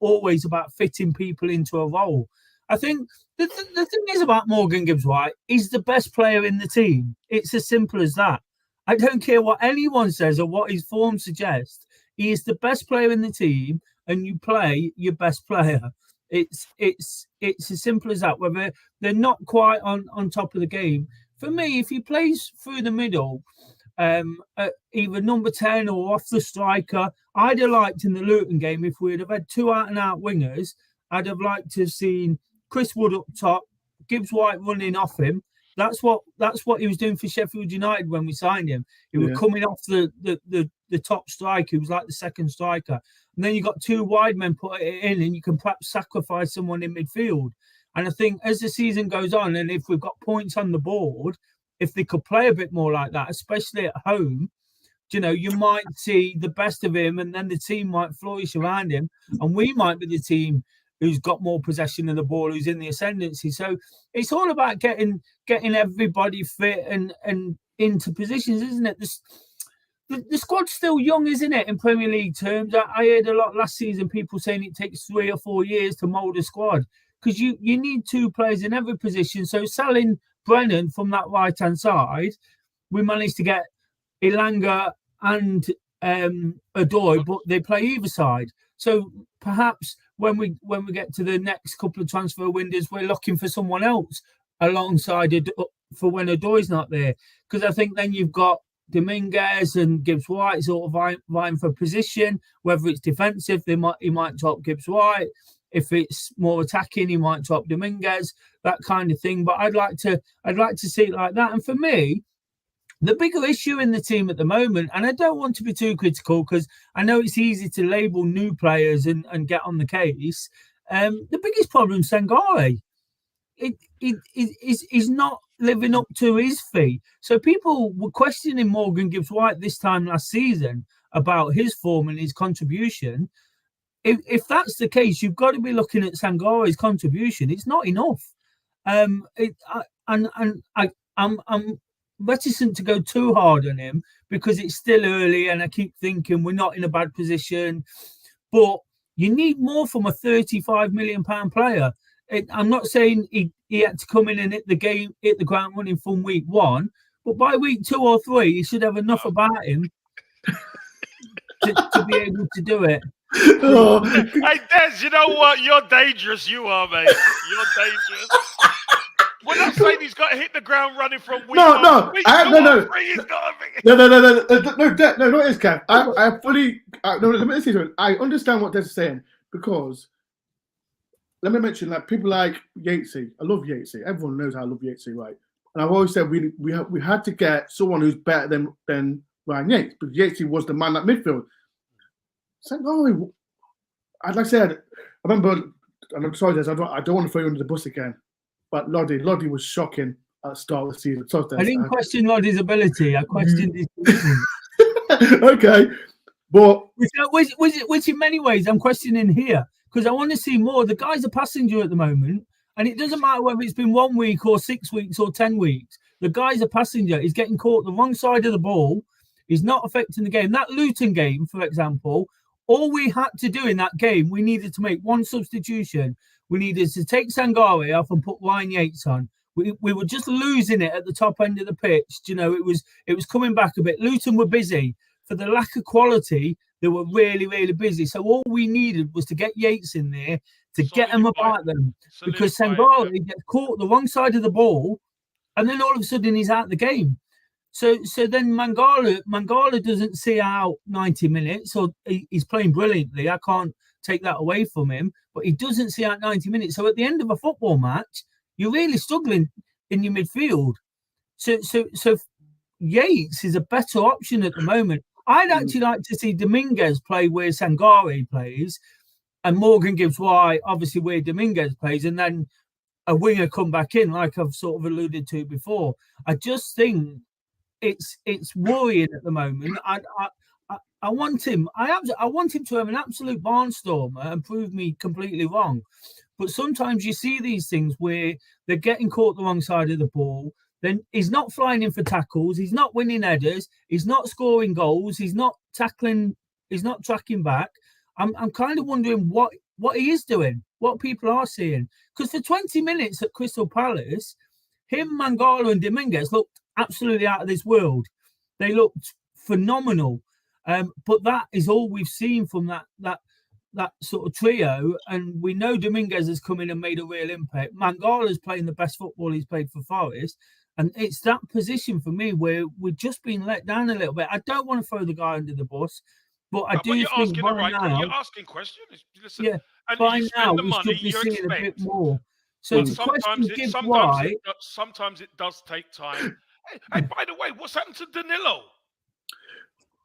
always about fitting people into a role. I think the thing is about Morgan Gibbs White, he's the best player in the team. It's as simple as that. I don't care what anyone says or what his form suggests. He is the best player in the team, and you play your best player. It's as simple as that. Whether they're not quite on top of the game, for me, if he plays through the middle, either number 10 or off the striker, I'd have liked in the Luton game if we'd have had two out-and-out wingers. I'd have liked to have seen Chris Wood up top, Gibbs White running off him. That's what he was doing for Sheffield United when we signed him. He was coming off the top striker. He was like the second striker. And then you got two wide men put it in, and you can perhaps sacrifice someone in midfield. And I think as the season goes on, and if we've got points on the board, if they could play a bit more like that, especially at home, you know, you might see the best of him, and then the team might flourish around him, and we might be the team who's got more possession of the ball, who's in the ascendancy. So it's all about getting everybody fit and into positions, isn't it? The squad's still young, isn't it, in Premier League terms? I heard a lot last season people saying it takes 3 or 4 years to mould a squad because you need two players in every position. So selling Brennan from that right-hand side, we managed to get Elanga and Dore, but they play either side. So perhaps when we get to the next couple of transfer windows, we're looking for someone else alongside for when Odoi's not there. Because I think then you've got Dominguez and Gibbs White sort of vying for position. Whether it's defensive, he might drop Gibbs White. If it's more attacking, he might drop Dominguez. That kind of thing. But I'd like to see it like that. And for me, the bigger issue in the team at the moment, and I don't want to be too critical because I know it's easy to label new players and get on the case. The biggest problem is Sangare. He's not living up to his fee. So people were questioning Morgan Gibbs White this time last season about his form and his contribution. If that's the case, you've got to be looking at Sangare's contribution. It's not enough. I'm reticent to go too hard on him because it's still early and I keep thinking we're not in a bad position. But you need more from a £35 million player. I'm not saying he had to come in and hit the ground running from week 1, but by week 2 or 3, he should have enough about him. to be able to do it. Oh, Hey, Des, you know what? You're dangerous. You are, mate. You're dangerous. We're not saying he's got to hit the ground running from week No, one. no, Week I- two no, or no. three, he's got to be. no, not his Kev. I fully. No, let me say something. I understand what Des is saying because let me mention like people like Yatesy. I love Yatesy. Everyone knows I love Yatesy, right? And I've always said we had to get someone who's better than Ryan Yates because Yatesy was the man at midfield. So no, I'd like I said, I remember, and I'm sorry, Des, I don't want to throw you under the bus again, but Loddy was shocking at the start of the season. So, Des, I didn't question Loddy's ability. I questioned his commitment. okay, but Which in many ways I'm questioning here because I want to see more. The guy's a passenger at the moment, and it doesn't matter whether it's been 1 week or 6 weeks or 10 weeks. The guy's a passenger. He's getting caught the wrong side of the ball. He's not affecting the game. That Luton game, for example, all we had to do in that game, we needed to make one substitution. We needed to take Sangare off and put Ryan Yates on. We were just losing it at the top end of the pitch. You know, it was coming back a bit. Luton were busy. For the lack of quality, they were really, really busy. So all we needed was to get Yates in there to get them about them. Because Sangare gets caught the wrong side of the ball, and then all of a sudden he's out of the game. So then Mangala doesn't see out 90 minutes, or he's playing brilliantly. I can't take that away from him, but he doesn't see out 90 minutes. So at the end of a football match, you're really struggling in your midfield. So Yates is a better option at the moment. I'd actually like to see Dominguez play where Sangare plays, and Morgan Gibbs White, obviously where Dominguez plays, and then a winger come back in, like I've sort of alluded to before. I just think it's worrying at the moment. I want him. I want him to have an absolute barnstormer and prove me completely wrong. But sometimes you see these things where they're getting caught the wrong side of the ball. Then he's not flying in for tackles. He's not winning headers. He's not scoring goals. He's not tackling. He's not tracking back. I'm kind of wondering what he is doing, what people are seeing. Because for 20 minutes at Crystal Palace, him, Mangala and Dominguez looked absolutely out of this world. They looked phenomenal. But that is all we've seen from that sort of trio. And we know Dominguez has come in and made a real impact. Mangala's playing the best football he's played for Forest. And it's that position for me where we've just been let down a little bit. I don't want to throw the guy under the bus, but I do you're think asking by the right. now, You're asking questions. Listen, yeah, and by you now spend the we money, should be you seeing a expect. bit more. So to question Gibbs why, sometimes it does take time. Hey, by the way, what's happened to Danilo?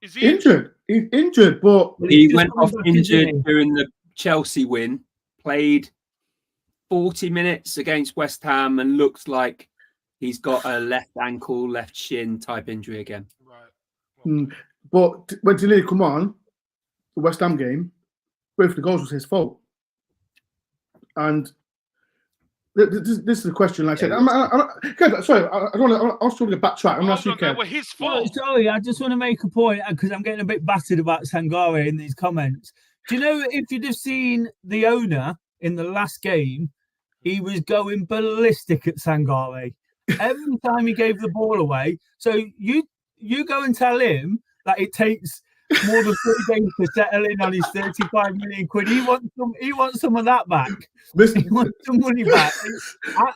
Is he injured? He's injured, but he went off injured during the Chelsea win. Played 40 minutes against West Ham and looks like he's got a left ankle, left shin type injury again. Right. But when Danilo come on, the West Ham game, both the goals was his fault. And this is the question. Like I said, sorry, I was trying to backtrack. I'm not sure. They were his fault. No, sorry, I just want to make a point because I'm getting a bit battered about Sangare in these comments. Do you know if you'd have seen the owner in the last game, he was going ballistic at Sangare every time he gave the ball away. So you go and tell him that it takes more than 3 days to settle in on his 35 million quid. He wants some of that back. He wants some money back.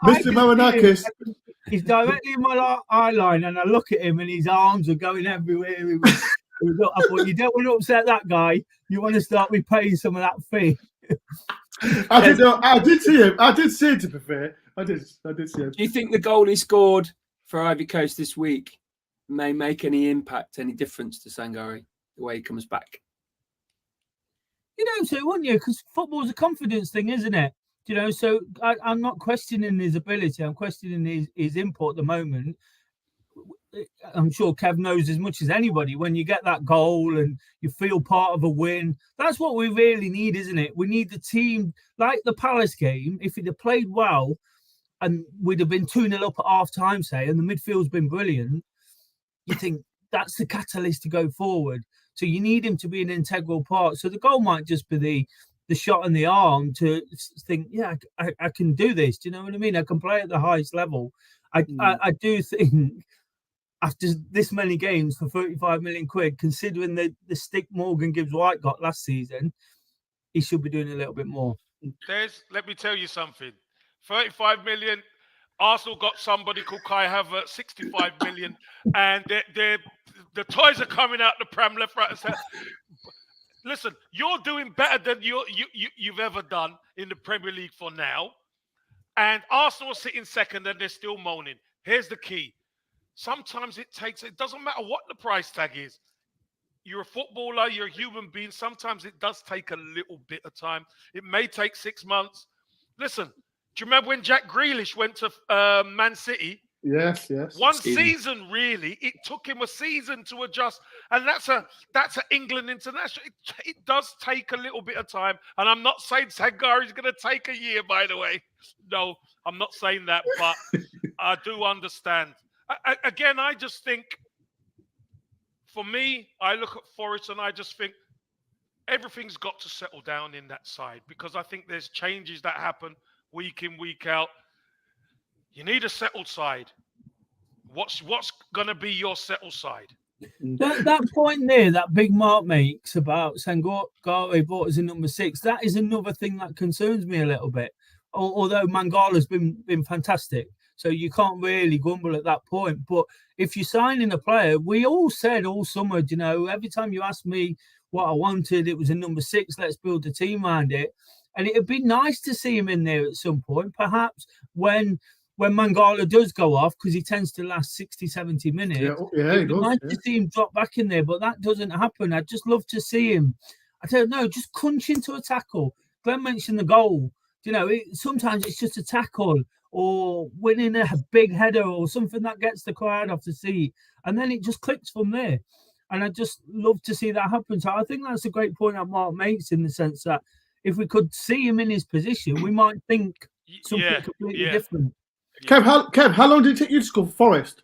Mr. Marinakis. He's directly in my eye line, and I look at him, and his arms are going everywhere. I thought, you don't want to upset that guy. You want to start repaying some of that fee. I did see him. I did see him, to be fair. I did see him. Do you think the goal he scored for Ivory Coast this week may make any impact, any difference to Sangare, the way he comes back? You know, so wouldn't you? Because football's a confidence thing, isn't it? You know, so I'm not questioning his ability. I'm questioning his input at the moment. I'm sure Kev knows as much as anybody. When you get that goal and you feel part of a win, that's what we really need, isn't it? We need the team, like the Palace game. If he'd have played well and we'd have been 2-0 up at half time, say, and the midfield's been brilliant, you think that's the catalyst to go forward. So you need him to be an integral part. So the goal might just be the shot in the arm to think, yeah, I can do this. Do you know what I mean? I can play at the highest level. I do think after this many games for 35 million quid, considering the stick Morgan Gibbs White got last season, he should be doing a little bit more. Let me tell you something. 35 million. Arsenal got somebody called Kai Havertz, 65 million, and the toys are coming out the pram left, right, and center. Listen, you're doing better than you've ever done in the Premier League for now, and Arsenal are sitting second and they're still moaning. Here's the key. Sometimes it doesn't matter what the price tag is. You're a footballer, you're a human being. Sometimes it does take a little bit of time. It may take 6 months. Listen, do you remember when Jack Grealish went to Man City? Yes. One season, really. It took him a season to adjust. And that's a England international. It does take a little bit of time. And I'm not saying Sangari's going to take a year, by the way. No, I'm not saying that, but I do understand. Again, I just think, for me, I look at Forest and I just think everything's got to settle down in that side, because I think there's changes that happen week in, week out. You need a settled side. What's going to be your settled side? That point there, that big Mark makes about Sangare bought as a number 6, that is another thing that concerns me a little bit. Although Mangala's been fantastic, so you can't really grumble at that point. But if you're signing a player, we all said all summer, every time you asked me what I wanted, it was a number 6. Let's build a team around it. And it'd be nice to see him in there at some point, perhaps when Mangala does go off, because he tends to last 60, 70 minutes. It'd be nice to see him drop back in there, but that doesn't happen. I'd just love to see him, I don't know, just crunch into a tackle. Glenn mentioned the goal. Sometimes it's just a tackle or winning a big header or something that gets the crowd off the seat, and then it just clicks from there. And I just love to see that happen. So I think that's a great point that Mark makes, in the sense that if we could see him in his position, we might think something completely different. Kev, how long did it take you to score for Forest?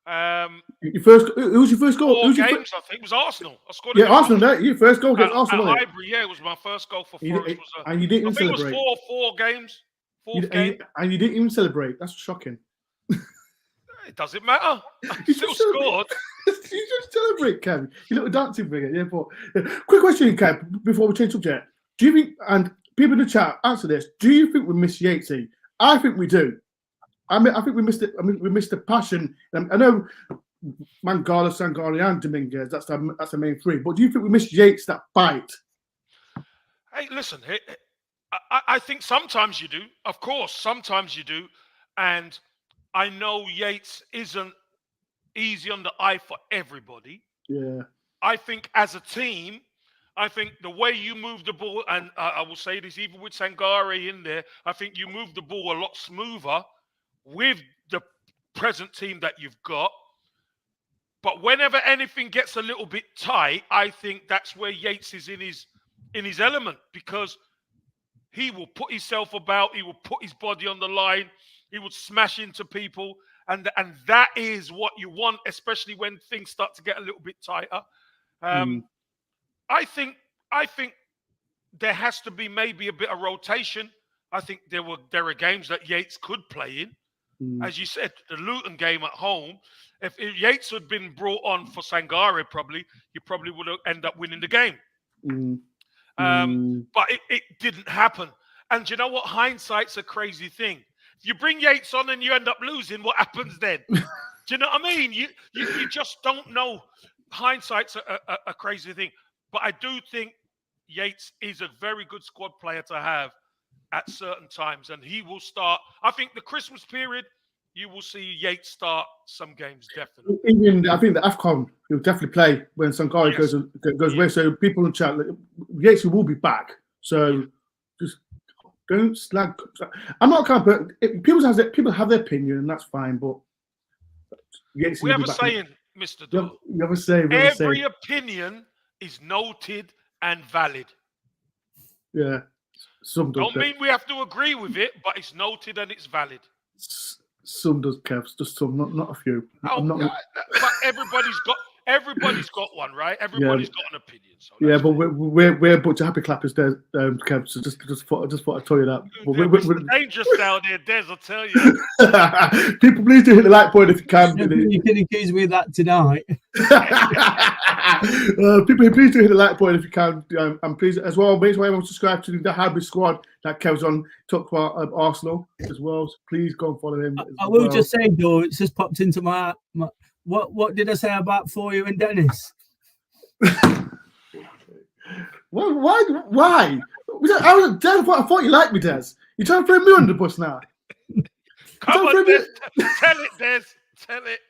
Who was your first goal? 4 games, I think. It was Arsenal. I scored. Arsenal. Your first goal against Arsenal. At Highbury, it was my first goal for Forest. And you didn't even celebrate. It was 4 games. Fourth game. And you didn't even celebrate. That's shocking. It doesn't matter. I still scored. You just celebrate, Kev. You little dancing figure. Quick question, Kev, before we change subject. Do you think, and people in the chat, answer this, do you think we miss Yatesy? I think we do. I think we missed it. We missed the passion. I know Mangala, Sangare, and Dominguez. That's the main 3. But do you think we missed Yates, that bite? Hey, listen. I think sometimes you do. Of course, sometimes you do. And I know Yates isn't easy on the eye for everybody. Yeah. I think as a team, I think the way you move the ball, and I will say this even with Sangare in there, I think you move the ball a lot smoother with the present team that you've got. But whenever anything gets a little bit tight, I think that's where Yates is in his element, because he will put himself about, he will put his body on the line, he will smash into people, and that is what you want, especially when things start to get a little bit tighter. I think there has to be maybe a bit of rotation. I think there are games that Yates could play in. As you said, the Luton game at home, if Yates had been brought on for Sangare, you probably would have ended up winning the game. But it didn't happen. And you know what? Hindsight's a crazy thing. If you bring Yates on and you end up losing, what happens then? Do you know what I mean? You just don't know. Hindsight's a crazy thing. But I do think Yates is a very good squad player to have at certain times. And he will start. I think the Christmas period, you will see Yates start some games, definitely. Even I think the AFCON, he'll definitely play when Sangare goes away. So people in chat, Yates will be back. So just don't slag. I'm not kind of, people have their opinion, and that's fine. But Yates, we have a saying, Mr. Dore. You have a saying. Every opinion is noted and valid. Yeah. Some don't mean we have to agree with it, but it's noted and it's valid. Some does, Kev. Just some, not a few. But everybody's got one, right? Everybody's got an opinion. So Yeah, that's but fine. we're a bunch of happy clappers there, Kev. So just thought I'd tell you that. But It's dangerous down there, Des, I'll tell you. people, please do hit the like button if you can. You can accuse me of that tonight. People, please do hit the like button if you can. And please, as well, make sure everyone subscribe to the Hybrid Squad that Kev's on. Talk about Arsenal as well. So please go and follow him. I will just say, Dore, it's just popped into my what did I say about for you and Dennis? Well, why? I thought you liked me, Des. You trying to throw me under the bus now? Come on, Des. Tell it, Des. Tell it.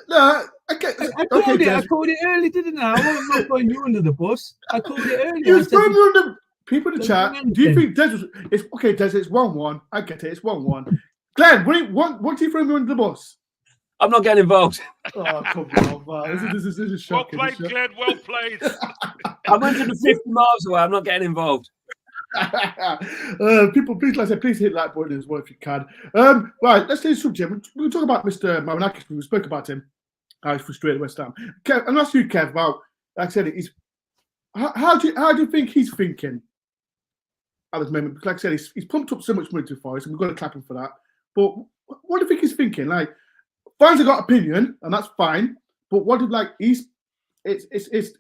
No. Okay. I called it early, didn't I? I wasn't not throwing you under the bus. I called it early. You throw me under. People in the chat. Do you think Des was? It's okay, Des. It's 1-1. I get it. It's 1-1. Glenn, what do you throw me under the bus? I'm not getting involved. Oh, come on, man. This is shocking. Well played, Glenn. Well played. I'm 150 miles away. I'm not getting involved. People, please, like I said, please hit that button as well if you can. Right, let's change subject. We'll talk about Mr. Marinakis. We spoke about him. He's frustrated West Ham. Kev, I'm asking you, Kev, about, like I said, how do you think he's thinking at this moment? Because like I said, he's pumped up so much money to Forest, and we've got to clap him for that. But what do you think he's thinking? Like, fans have got opinion, and that's fine. But what if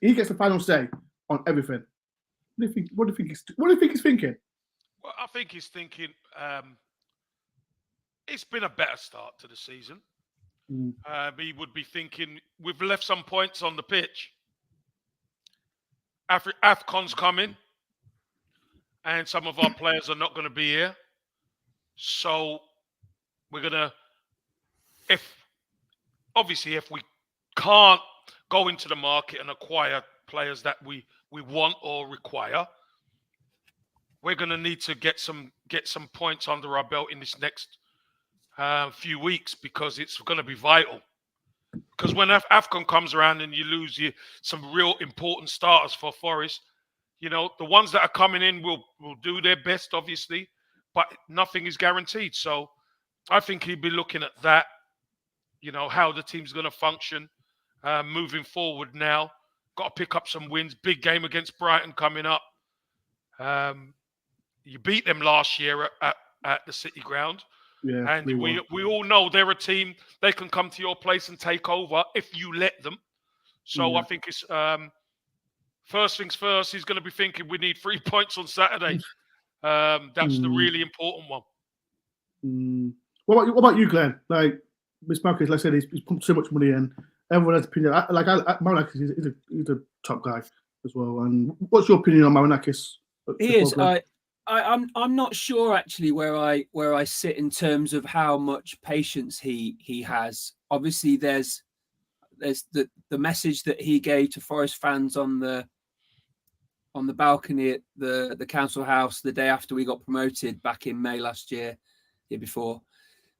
he gets the final say on everything? What do you think he's thinking? Well, I think he's thinking it's been a better start to the season. He would be thinking we've left some points on the pitch. AFCON's coming, and some of our players are not going to be here. So we're going to, if we can't go into the market and acquire players that we want or require, we're going to need to get some points under our belt in this next few weeks, because it's going to be vital. Because when AFCON comes around and you lose some real important starters for Forest, the ones that are coming in will do their best, obviously, but nothing is guaranteed. So I think he'd be looking at that, how the team's going to function moving forward now. Got to pick up some wins. Big game against Brighton coming up. You beat them last year at the City Ground. Yeah, and we all know they're a team. They can come to your place and take over if you let them. So I think it's first things first. He's going to be thinking we need 3 points on Saturday. That's the really important one. What about you, Glenn? Like, Miss Marcus, like I said, he's pumped so much money in. Everyone has opinion. Marinakis he's a top guy as well. And what's your opinion on Marinakis? He is. I'm not sure actually where I sit in terms of how much patience he has. Obviously, there's the message that he gave to Forest fans on the balcony at the council house the day after we got promoted back in May last year before,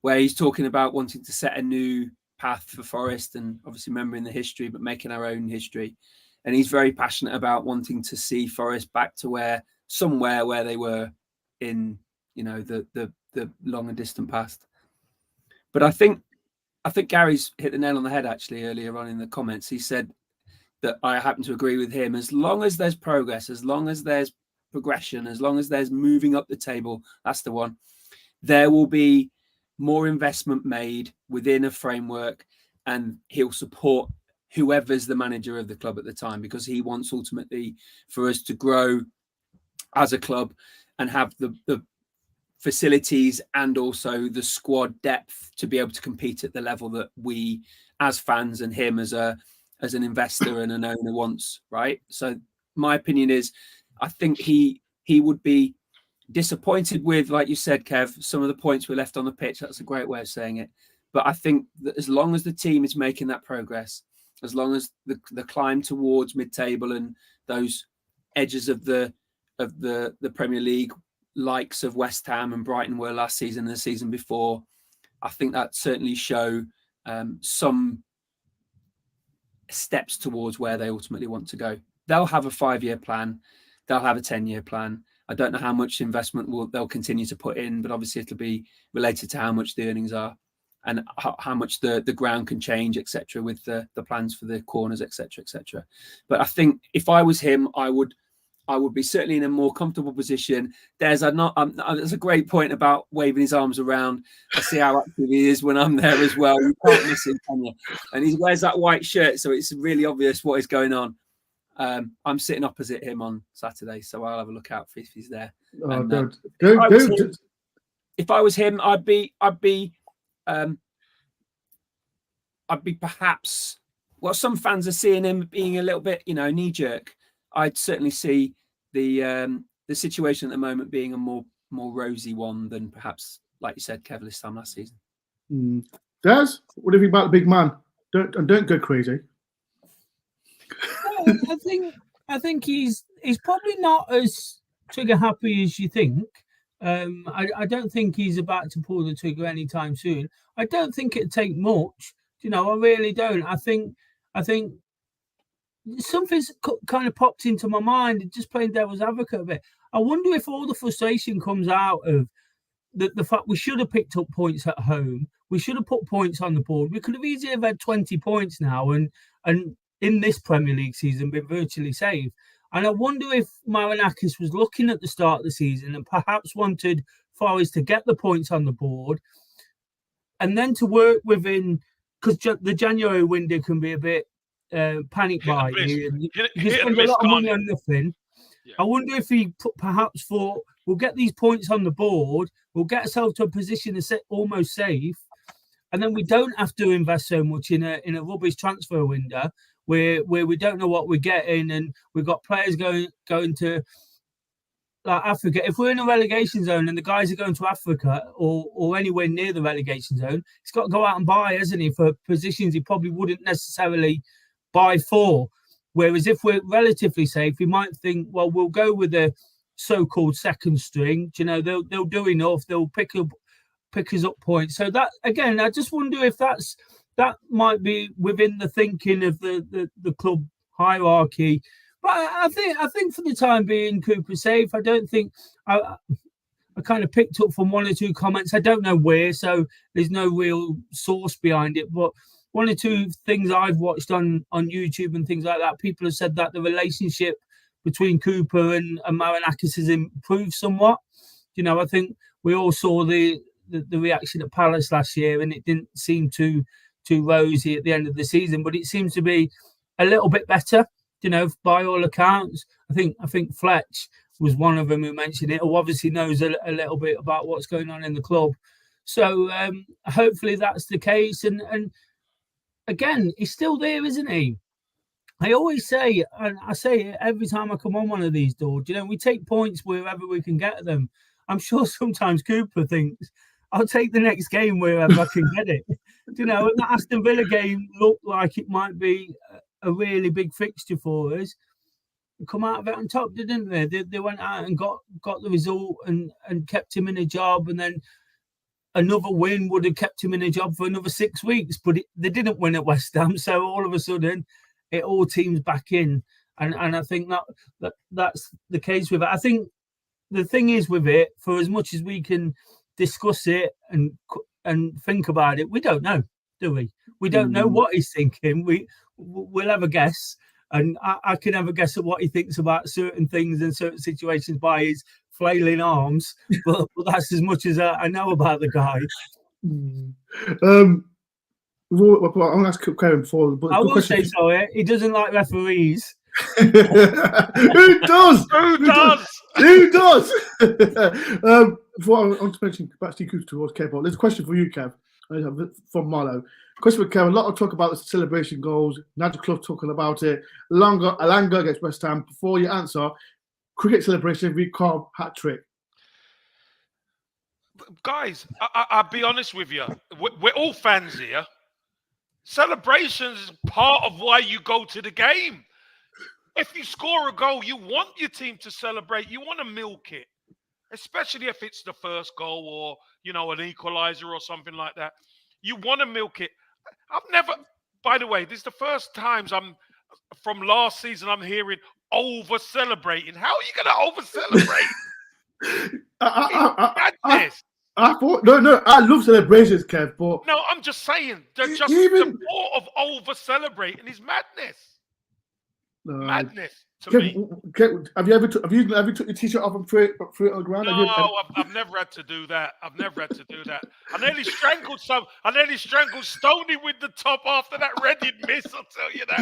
where he's talking about wanting to set a new path for Forest and obviously remembering the history but making our own history. And he's very passionate about wanting to see Forest back to somewhere where they were in the long and distant past. But I think Gary's hit the nail on the head actually earlier on in the comments. He said that I happen to agree with him. As long as there's progress, as long as there's progression, as long as there's moving up the table, that's the one, there will be more investment made within a framework, and he'll support whoever's the manager of the club at the time, because he wants ultimately for us to grow as a club and have the facilities and also the squad depth to be able to compete at the level that we as fans and him as an investor and an owner wants, right? So my opinion is I think he would be disappointed with, like you said, Kev, some of the points we left on the pitch. That's a great way of saying it. But I think that as long as the team is making that progress, as long as the climb towards mid-table and those edges of the Premier League, likes of West Ham and Brighton were last season and the season before, I think that certainly show some steps towards where they ultimately want to go. They'll have a 5-year plan. They'll have a 10-year plan. I don't know how much investment they'll continue to put in, but obviously it'll be related to how much the earnings are. and how much the ground can change, etc., with the plans for the corners, etc., etc. But I think if I was him, I would be certainly in a more comfortable position. There's a great point about waving his arms around. I see how active he is when I'm there as well. You can't miss him, can you? And he wears that white shirt, so it's really obvious what is going on. I'm sitting opposite him on Saturday, so I'll have a look out if he's there. If I was him, I'd be perhaps. Well, some fans are seeing him being a little bit, knee jerk. I'd certainly see the situation at the moment being a more rosy one than perhaps, like you said, Kev, this time last season. Des, what do you think about the big man? Don't go crazy. Well, I think he's probably not as trigger happy as you think. I don't think he's about to pull the trigger anytime soon. I don't think it'd take much. I really don't. I think something's kind of popped into my mind, just playing devil's advocate a bit. I wonder if all the frustration comes out of the fact we should have picked up points at home. We should have put points on the board. We could have easily have had 20 points now and in this Premier League season been virtually safe. And I wonder if Marinakis was looking at the start of the season and perhaps wanted Forest to get the points on the board and then to work within, because the January window can be a bit panic buying. You can spend a lot of money on nothing. Yeah. I wonder if he perhaps thought, we'll get these points on the board, we'll get ourselves to a position that's almost safe, and then we don't have to invest so much in a rubbish transfer window where we don't know what we're getting, and we've got players going to like Africa. If we're in a relegation zone and the guys are going to Africa or anywhere near the relegation zone, he's got to go out and buy, hasn't he, for positions he probably wouldn't necessarily buy for. Whereas if we're relatively safe, we might think, well, we'll go with the so-called second string. They'll do enough. They'll pick us up points. So that, again, I just wonder if that might be within the thinking of the club hierarchy. But I think for the time being, Cooper's safe. I don't think I kind of picked up from one or two comments. I don't know where, so there's no real source behind it. But one or two things I've watched on YouTube and things like that, people have said that the relationship between Cooper and Marinakis has improved somewhat. I think we all saw the reaction at Palace last year, and it didn't seem too rosy at the end of the season, but it seems to be a little bit better, by all accounts. I think Fletch was one of them who mentioned it, who obviously knows a little bit about what's going on in the club. So hopefully that's the case. And again, he's still there, isn't he? I always say, and I say it every time I come on one of these doors, we take points wherever we can get them. I'm sure sometimes Cooper thinks, I'll take the next game wherever I can get it. And that Aston Villa game looked like it might be a really big fixture for us. Come out of it on top, didn't they? They went out and got the result and kept him in a job, and then another win would have kept him in a job for another 6 weeks, but they didn't win at West Ham. So all of a sudden, it all teams back in. And I think that's the case with it. I think the thing is with it, for as much as we can discuss it and think about it, we don't know, do we? We don't know what he's thinking. We'll have a guess. And I can have a guess at what he thinks about certain things and certain situations by his flailing arms, but that's as much as I know about the guy. I'm going to ask Kevin before. I will say so. He doesn't like referees. Who does? Who does? Before I want to mention back to Cooper towards Campbell, there's a question for you, Kev, from Marlo. Question for Kev. A lot of talk about the celebration goals. Nigel Clough talking about it. Alanga against West Ham. Before you answer, cricket celebration, recall hat trick. Guys, I'll be honest with you. We're all fans here. Celebrations is part of why you go to the game. If you score a goal, you want your team to celebrate. You want to milk it, especially if it's the first goal or, an equalizer or something like that. You want to milk it. By the way, this is the first times from last season I'm hearing over-celebrating. How are you going to over-celebrate? I I thought no. I love celebrations, Kev, but No, I'm just saying. They're just Even- the thought of over celebrating is madness. Madness to Kev, me. Kev, have you ever took your t-shirt off and threw it on the ground? No, I've never had to do that. I've never had to do that. I nearly strangled Stoney with the top after that Reddit miss. I'll tell you that.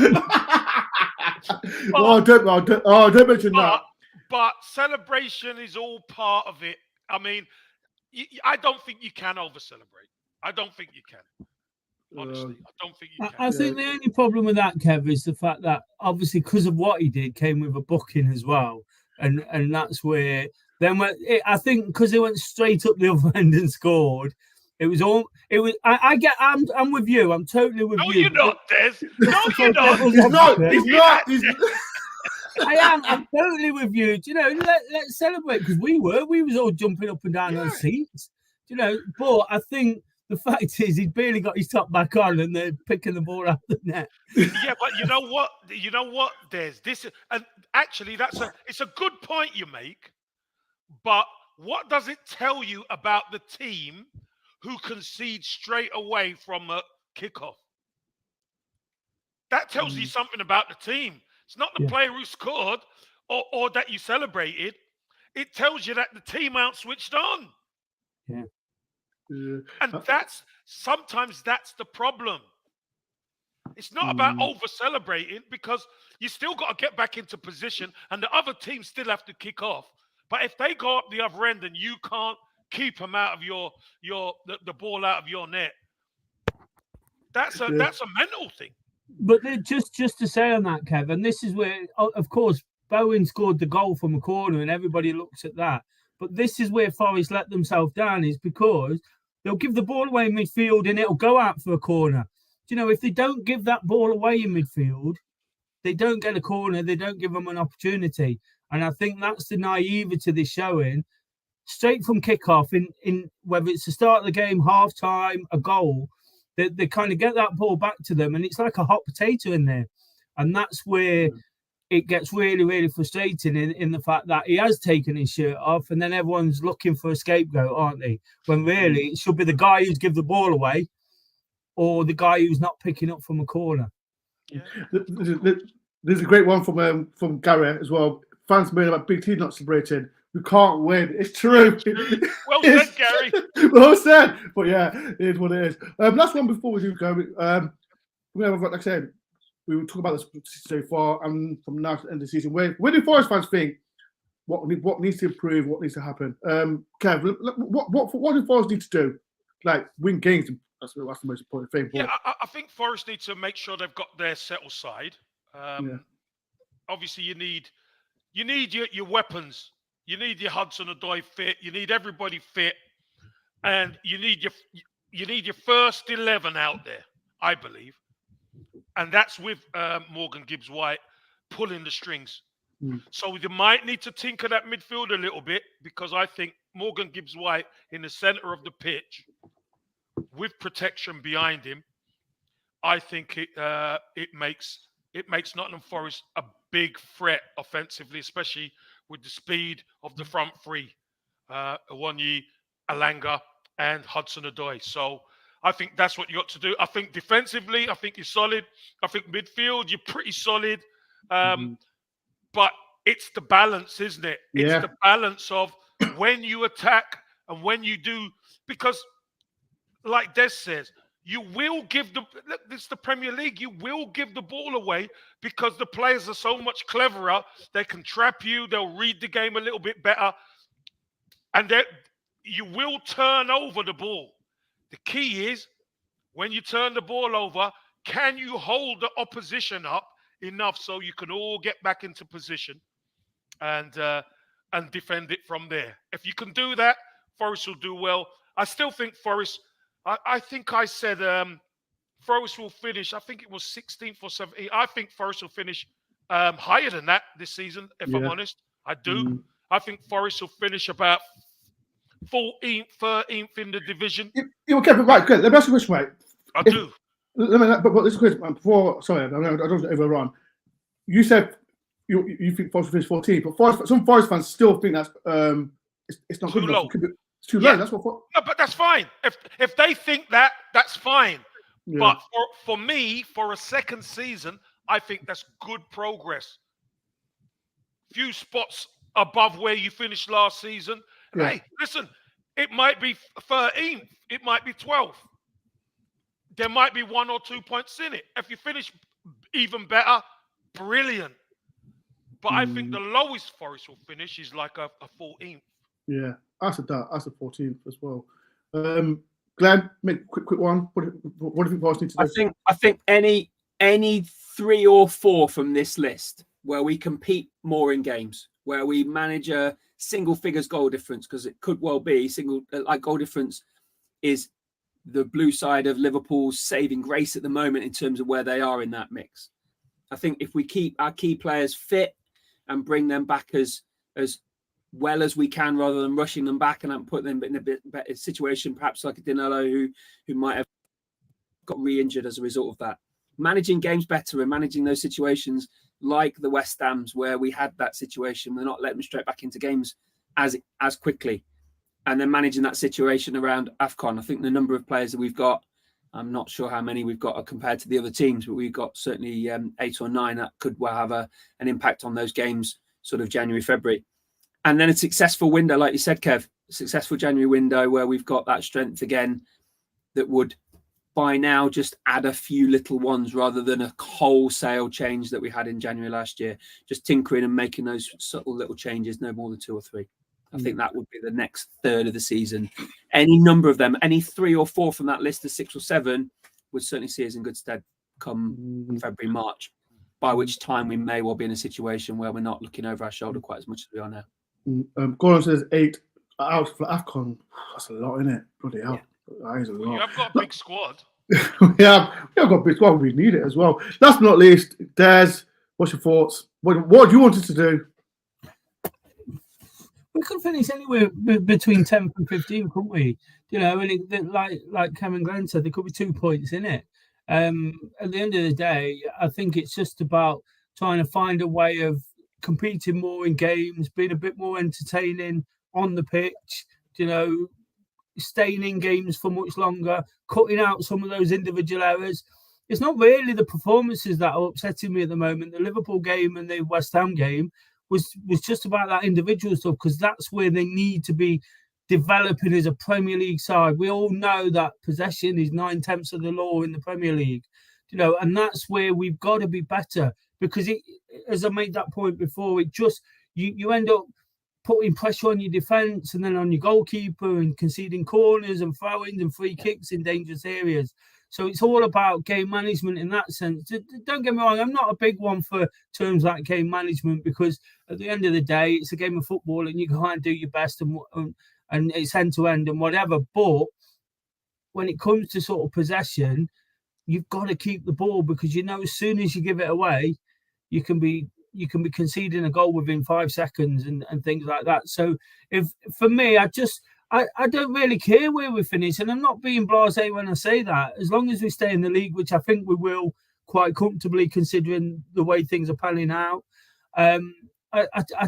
Don't mention that. But celebration is all part of it. I mean, I don't think you can over celebrate. I don't think you can. Honestly, I don't think you can. I think the only problem with that, Kev, is the fact that obviously because of what he did came with a booking as well, and that's where then I think because he went straight up the other end and scored. I'm with you. I'm totally with you. No, you're not, Des. No, you're not. He's not. I am. I'm totally with you. Do you know, let's celebrate because we was all jumping up and down on seats. Do you know, but I think the fact is he'd barely got his top back on and they're picking the ball out the net. Yeah, but you know what? Des. And actually it's a good point you make. But what does it tell you about the team who concedes straight away from a kickoff? That tells you something about the team. It's not the player who scored or that you celebrated. It tells you that the team aren't switched on. Yeah. And sometimes that's the problem. It's not about over celebrating because you still got to get back into position and the other team still have to kick off. But if they go up the other end and you can't keep them out of the ball out of your net, that's a mental thing. But just to say on that, Kev, and this is where, of course, Bowen scored the goal from a corner and everybody looks at that. But this is where Forest let themselves down, is because they'll give the ball away in midfield and it'll go out for a corner. Do you know, if they don't give that ball away in midfield, they don't get a corner, they don't give them an opportunity. And I think that's the naivety they're showing. Straight from kickoff, in whether it's the start of the game, half time, a goal, they kind of get that ball back to them and it's like a hot potato in there. And that's where it gets really, really frustrating in the fact that he has taken his shirt off and then everyone's looking for a scapegoat, aren't they? When really it should be the guy who's give the ball away or the guy who's not picking up from a corner. Yeah. There's a great one from Gary as well. Fans moaning about Big T not celebrating. We can't win. It's true. Well said, Gary. Well said. But yeah, it is what it is. Last one before we do go. Like I said, we will talk about this so far and from now to the end of the season. Where do Forest fans think what needs to improve, what needs to happen? Kev, what do Forest need to do? Like win games. That's the most important thing. Yeah, I think Forest need to make sure they've got their settled side. Obviously, you need your weapons. You need your Hudson-Odoi fit. You need everybody fit, and you need your first 11 out there, I believe, and that's with Morgan Gibbs-White pulling the strings. So you might need to tinker that midfield a little bit because I think Morgan Gibbs-White in the centre of the pitch with protection behind him, I think it makes Nottingham Forest a big threat offensively, especially with the speed of the front three, Awoniyi, Alanga, and Hudson-Odoi. So I think that's what you got to do. I think defensively, I think you're solid. I think midfield, you're pretty solid. But it's the balance, isn't it? It's the balance of when you attack and when you do, because like Des says, you will give look, this is the Premier League, you will give the ball away because the players are so much cleverer. They can trap you, they'll read the game a little bit better, and you will turn over the ball. The key is, when you turn the ball over, can you hold the opposition up enough so you can all get back into position and defend it from there? If you can do that, Forest will do well. I still think Forest, I think I said Forest will finish, I think it was 16th or 17th. I think Forest will finish higher than that this season, if I'm honest. I do. I think Forest will finish about 14th, 13th in the division. Okay, but right, good. Let me ask you a question, right? I do. But this question before, sorry, I don't overrun. You said you think Forest will finish 14th, but some Forest fans still think that's it's not Too good low. enough. It's too Yeah. low. That's what. No, but that's fine. If they think that, that's fine. Yeah. But for me, for a second season, I think that's good progress. Few spots above where you finished last season. Yeah. Hey, listen, it might be 13th, it might be 12th. There might be 1 or 2 points in it. If you finish even better, brilliant. But I think the lowest Forest will finish is like a 14th. Yeah, that's a 14th as well. Glenn, make a quick one. What do you think Forest need to do? I think any 3 or 4 from this list where we compete more in games, where we manage a single figures goal difference, because it could well be goal difference is the blue side of Liverpool's saving grace at the moment in terms of where they are in that mix. I think if we keep our key players fit and bring them back as well as we can, rather than rushing them back and put them in a bit better situation, perhaps like a Danilo who might have got re-injured as a result of that. Managing games better and managing those situations like the West Ham's where we had that situation, we're not letting them straight back into games as quickly. And then managing that situation around AFCON. I think the number of players that we've got, I'm not sure how many we've got compared to the other teams, but we've got certainly 8 or 9 that could well have an impact on those games, sort of January, February. And then a successful window, like you said, Kev, a successful January window where we've got that strength again that would by now just add a few little ones rather than a wholesale change that we had in January last year. Just tinkering and making those subtle little changes, no more than 2 or 3. I think that would be the next third of the season. Any number of them, any 3 or 4 from that list of 6 or 7 would certainly see us in good stead come February, March, by which time we may well be in a situation where we're not looking over our shoulder quite as much as we are now. Gordon says 8 out for AFCON. That's a lot, isn't it? Bloody hell. Yeah. That is a lot. You have got a big squad. we have got a big squad. We need it as well. Last but not least, Des, what's your thoughts? What do you want us to do? We could finish anywhere between 10th and 15th, couldn't we? You know, and like Cam and Glenn said, there could be 2 points in it. At the end of the day, I think it's just about trying to find a way of competing more in games, being a bit more entertaining on the pitch, you know, staying in games for much longer, cutting out some of those individual errors. It's not really the performances that are upsetting me at the moment. The Liverpool game and the West Ham game was just about that individual stuff, because that's where they need to be developing as a Premier League side. We all know that possession is 9/10 of the law in the Premier League, you know, and that's where we've got to be better, because it, as I made that point before, it just you end up putting pressure on your defence and then on your goalkeeper and conceding corners and throw-ins and free kicks in dangerous areas. So it's all about game management in that sense. Don't get me wrong, I'm not a big one for terms like game management, because at the end of the day, it's a game of football and you can't do your best and it's end-to-end and whatever. But when it comes to sort of possession, you've got to keep the ball, because you know as soon as you give it away, you can be conceding a goal within 5 seconds and things like that. So for me, I don't really care where we finish, and I'm not being blasé when I say that. As long as we stay in the league, which I think we will quite comfortably considering the way things are panning out, I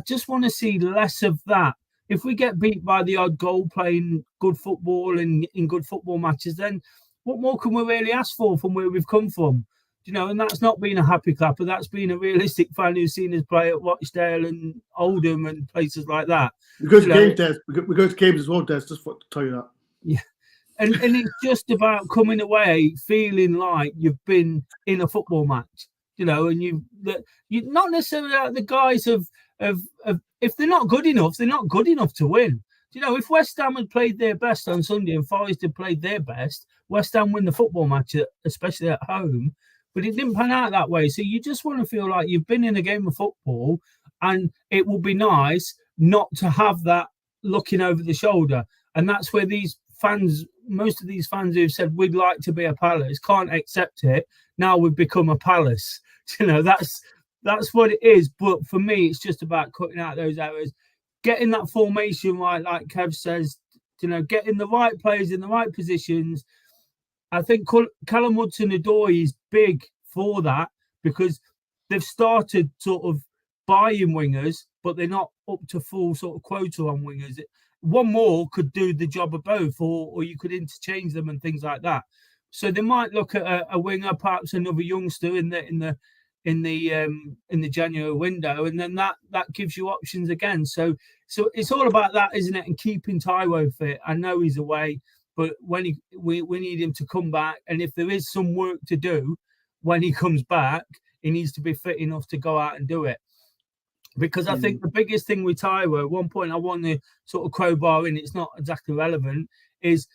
just want to see less of that. If we get beat by the odd goal playing good football and in good football matches, then what more can we really ask for from where we've come from? You know, and that's not being a happy clapper. That's being a realistic fan who's seen us play at Rochdale and Oldham and places like that. We go to games, Des. We go to games as well, Des. Just to tell you that. Yeah, and it's just about coming away feeling like you've been in a football match. You know, and you not necessarily like the guys of if they're not good enough, they're not good enough to win. You know, if West Ham had played their best on Sunday and Forest had played their best, West Ham win the football match, especially at home. But it didn't pan out that way. So you just want to feel like you've been in a game of football, and it would be nice not to have that looking over the shoulder. And that's where these fans, most of these fans who've said we'd like to be a Palace, can't accept it. Now we've become a Palace. You know, that's what it is. But for me, it's just about cutting out those errors, getting that formation right, like Kev says, you know, getting the right players in the right positions. I think Callum Hudson-Odoi is big for that, because they've started sort of buying wingers, but they're not up to full sort of quota on wingers. one more could do the job of both, or you could interchange them and things like that. So they might look at a winger, perhaps another youngster in the January window, and then that gives you options again. So it's all about that, isn't it? And keeping Taiwo fit. I know he's away, but when we need him to come back, and if there is some work to do when he comes back, he needs to be fit enough to go out and do it. Because I think the biggest thing with Taiwo, at one point I want to sort of crowbar in, it's not exactly relevant, is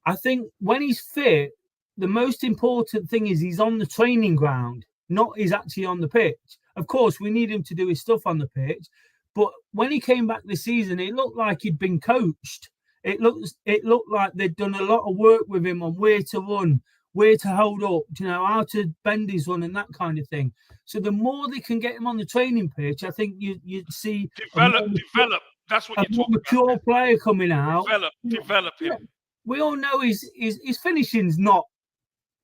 I think when he's fit, the most important thing is he's on the training ground, not he's actually on the pitch. Of course, we need him to do his stuff on the pitch, but when he came back this season, it looked like he'd been coached. It looked like they'd done a lot of work with him on where to run, where to hold up, how to bend his run and that kind of thing. So the more they can get him on the training pitch, I think you'd see develop. That's what you're talking mature about. Player coming out. Develop him. We all know his finishing's not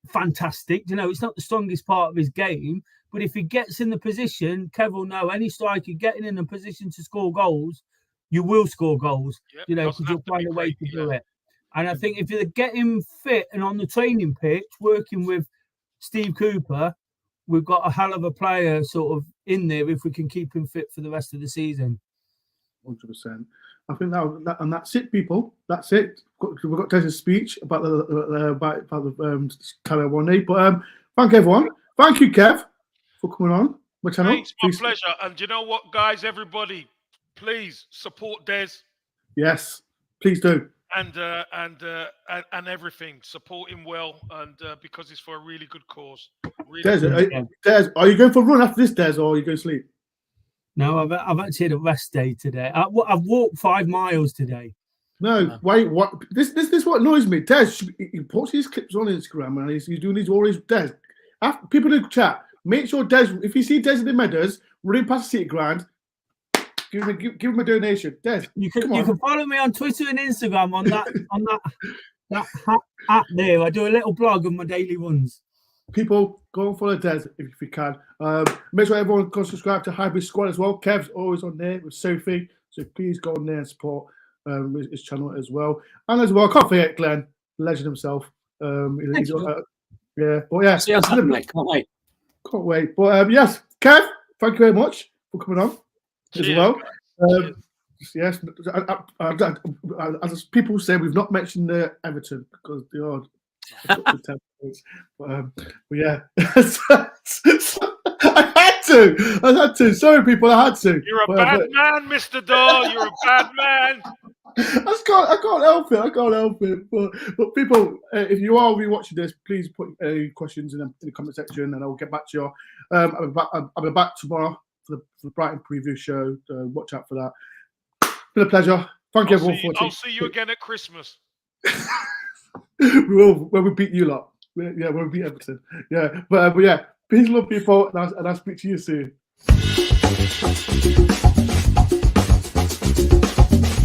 fantastic. It's not the strongest part of his game. But if he gets in the position, Kev will know any striker getting in a position to score goals, you will score goals. Because you'll find a way to do it. And I think if you get him fit and on the training pitch, working with Steve Cooper, we've got a hell of a player sort of in there if we can keep him fit for the rest of the season. 100%. I think and that's it, people. That's it. We've got Des's speech about the Campbell one day. But thank everyone. Thank you, Kev, for coming on my channel. Thanks, my pleasure. And you know what, guys? Everybody, please support Des. Yes, please do. And everything. Support him well, and because it's for a really good cause. Des, are you going for a run after this, Des, or are you going to sleep? No, I've actually had a rest day today. I've walked 5 miles today. No, wait, what? This what annoys me. Des, he puts his clips on Instagram and he's doing these all his Des. After people in the chat, make sure Des, if you see Des in the meadows running past the city ground, give him a donation. Des, you can follow me on Twitter and Instagram on that app there. I do a little blog on my daily runs. People, go and follow Des if you can. Make sure everyone can subscribe to Hybrid Squad as well. Kev's always on there with Sophie, so please go on there and support his channel as well. And as well, I can't forget Glenn, legend himself. Yeah, but yeah, see you on Saturday. Can't wait. But yes, Kev, thank you very much for coming on as well. Yes, as people say, we've not mentioned Everton because they are. But yeah, I had to. Sorry, people, I had to. You're a bad man, Mr. Dore. You're a bad man. I can't help it. But people, if you are rewatching this, please put any questions in the comment section, and I will get back to you. I'll be back tomorrow for the Brighton preview show. Watch out for that. It's been a pleasure. Thank you, everyone. I'll see you again at Christmas. We will when we beat you lot. Yeah, when we beat Everton. Yeah, but yeah, peace, love, people, and I'll speak to you soon.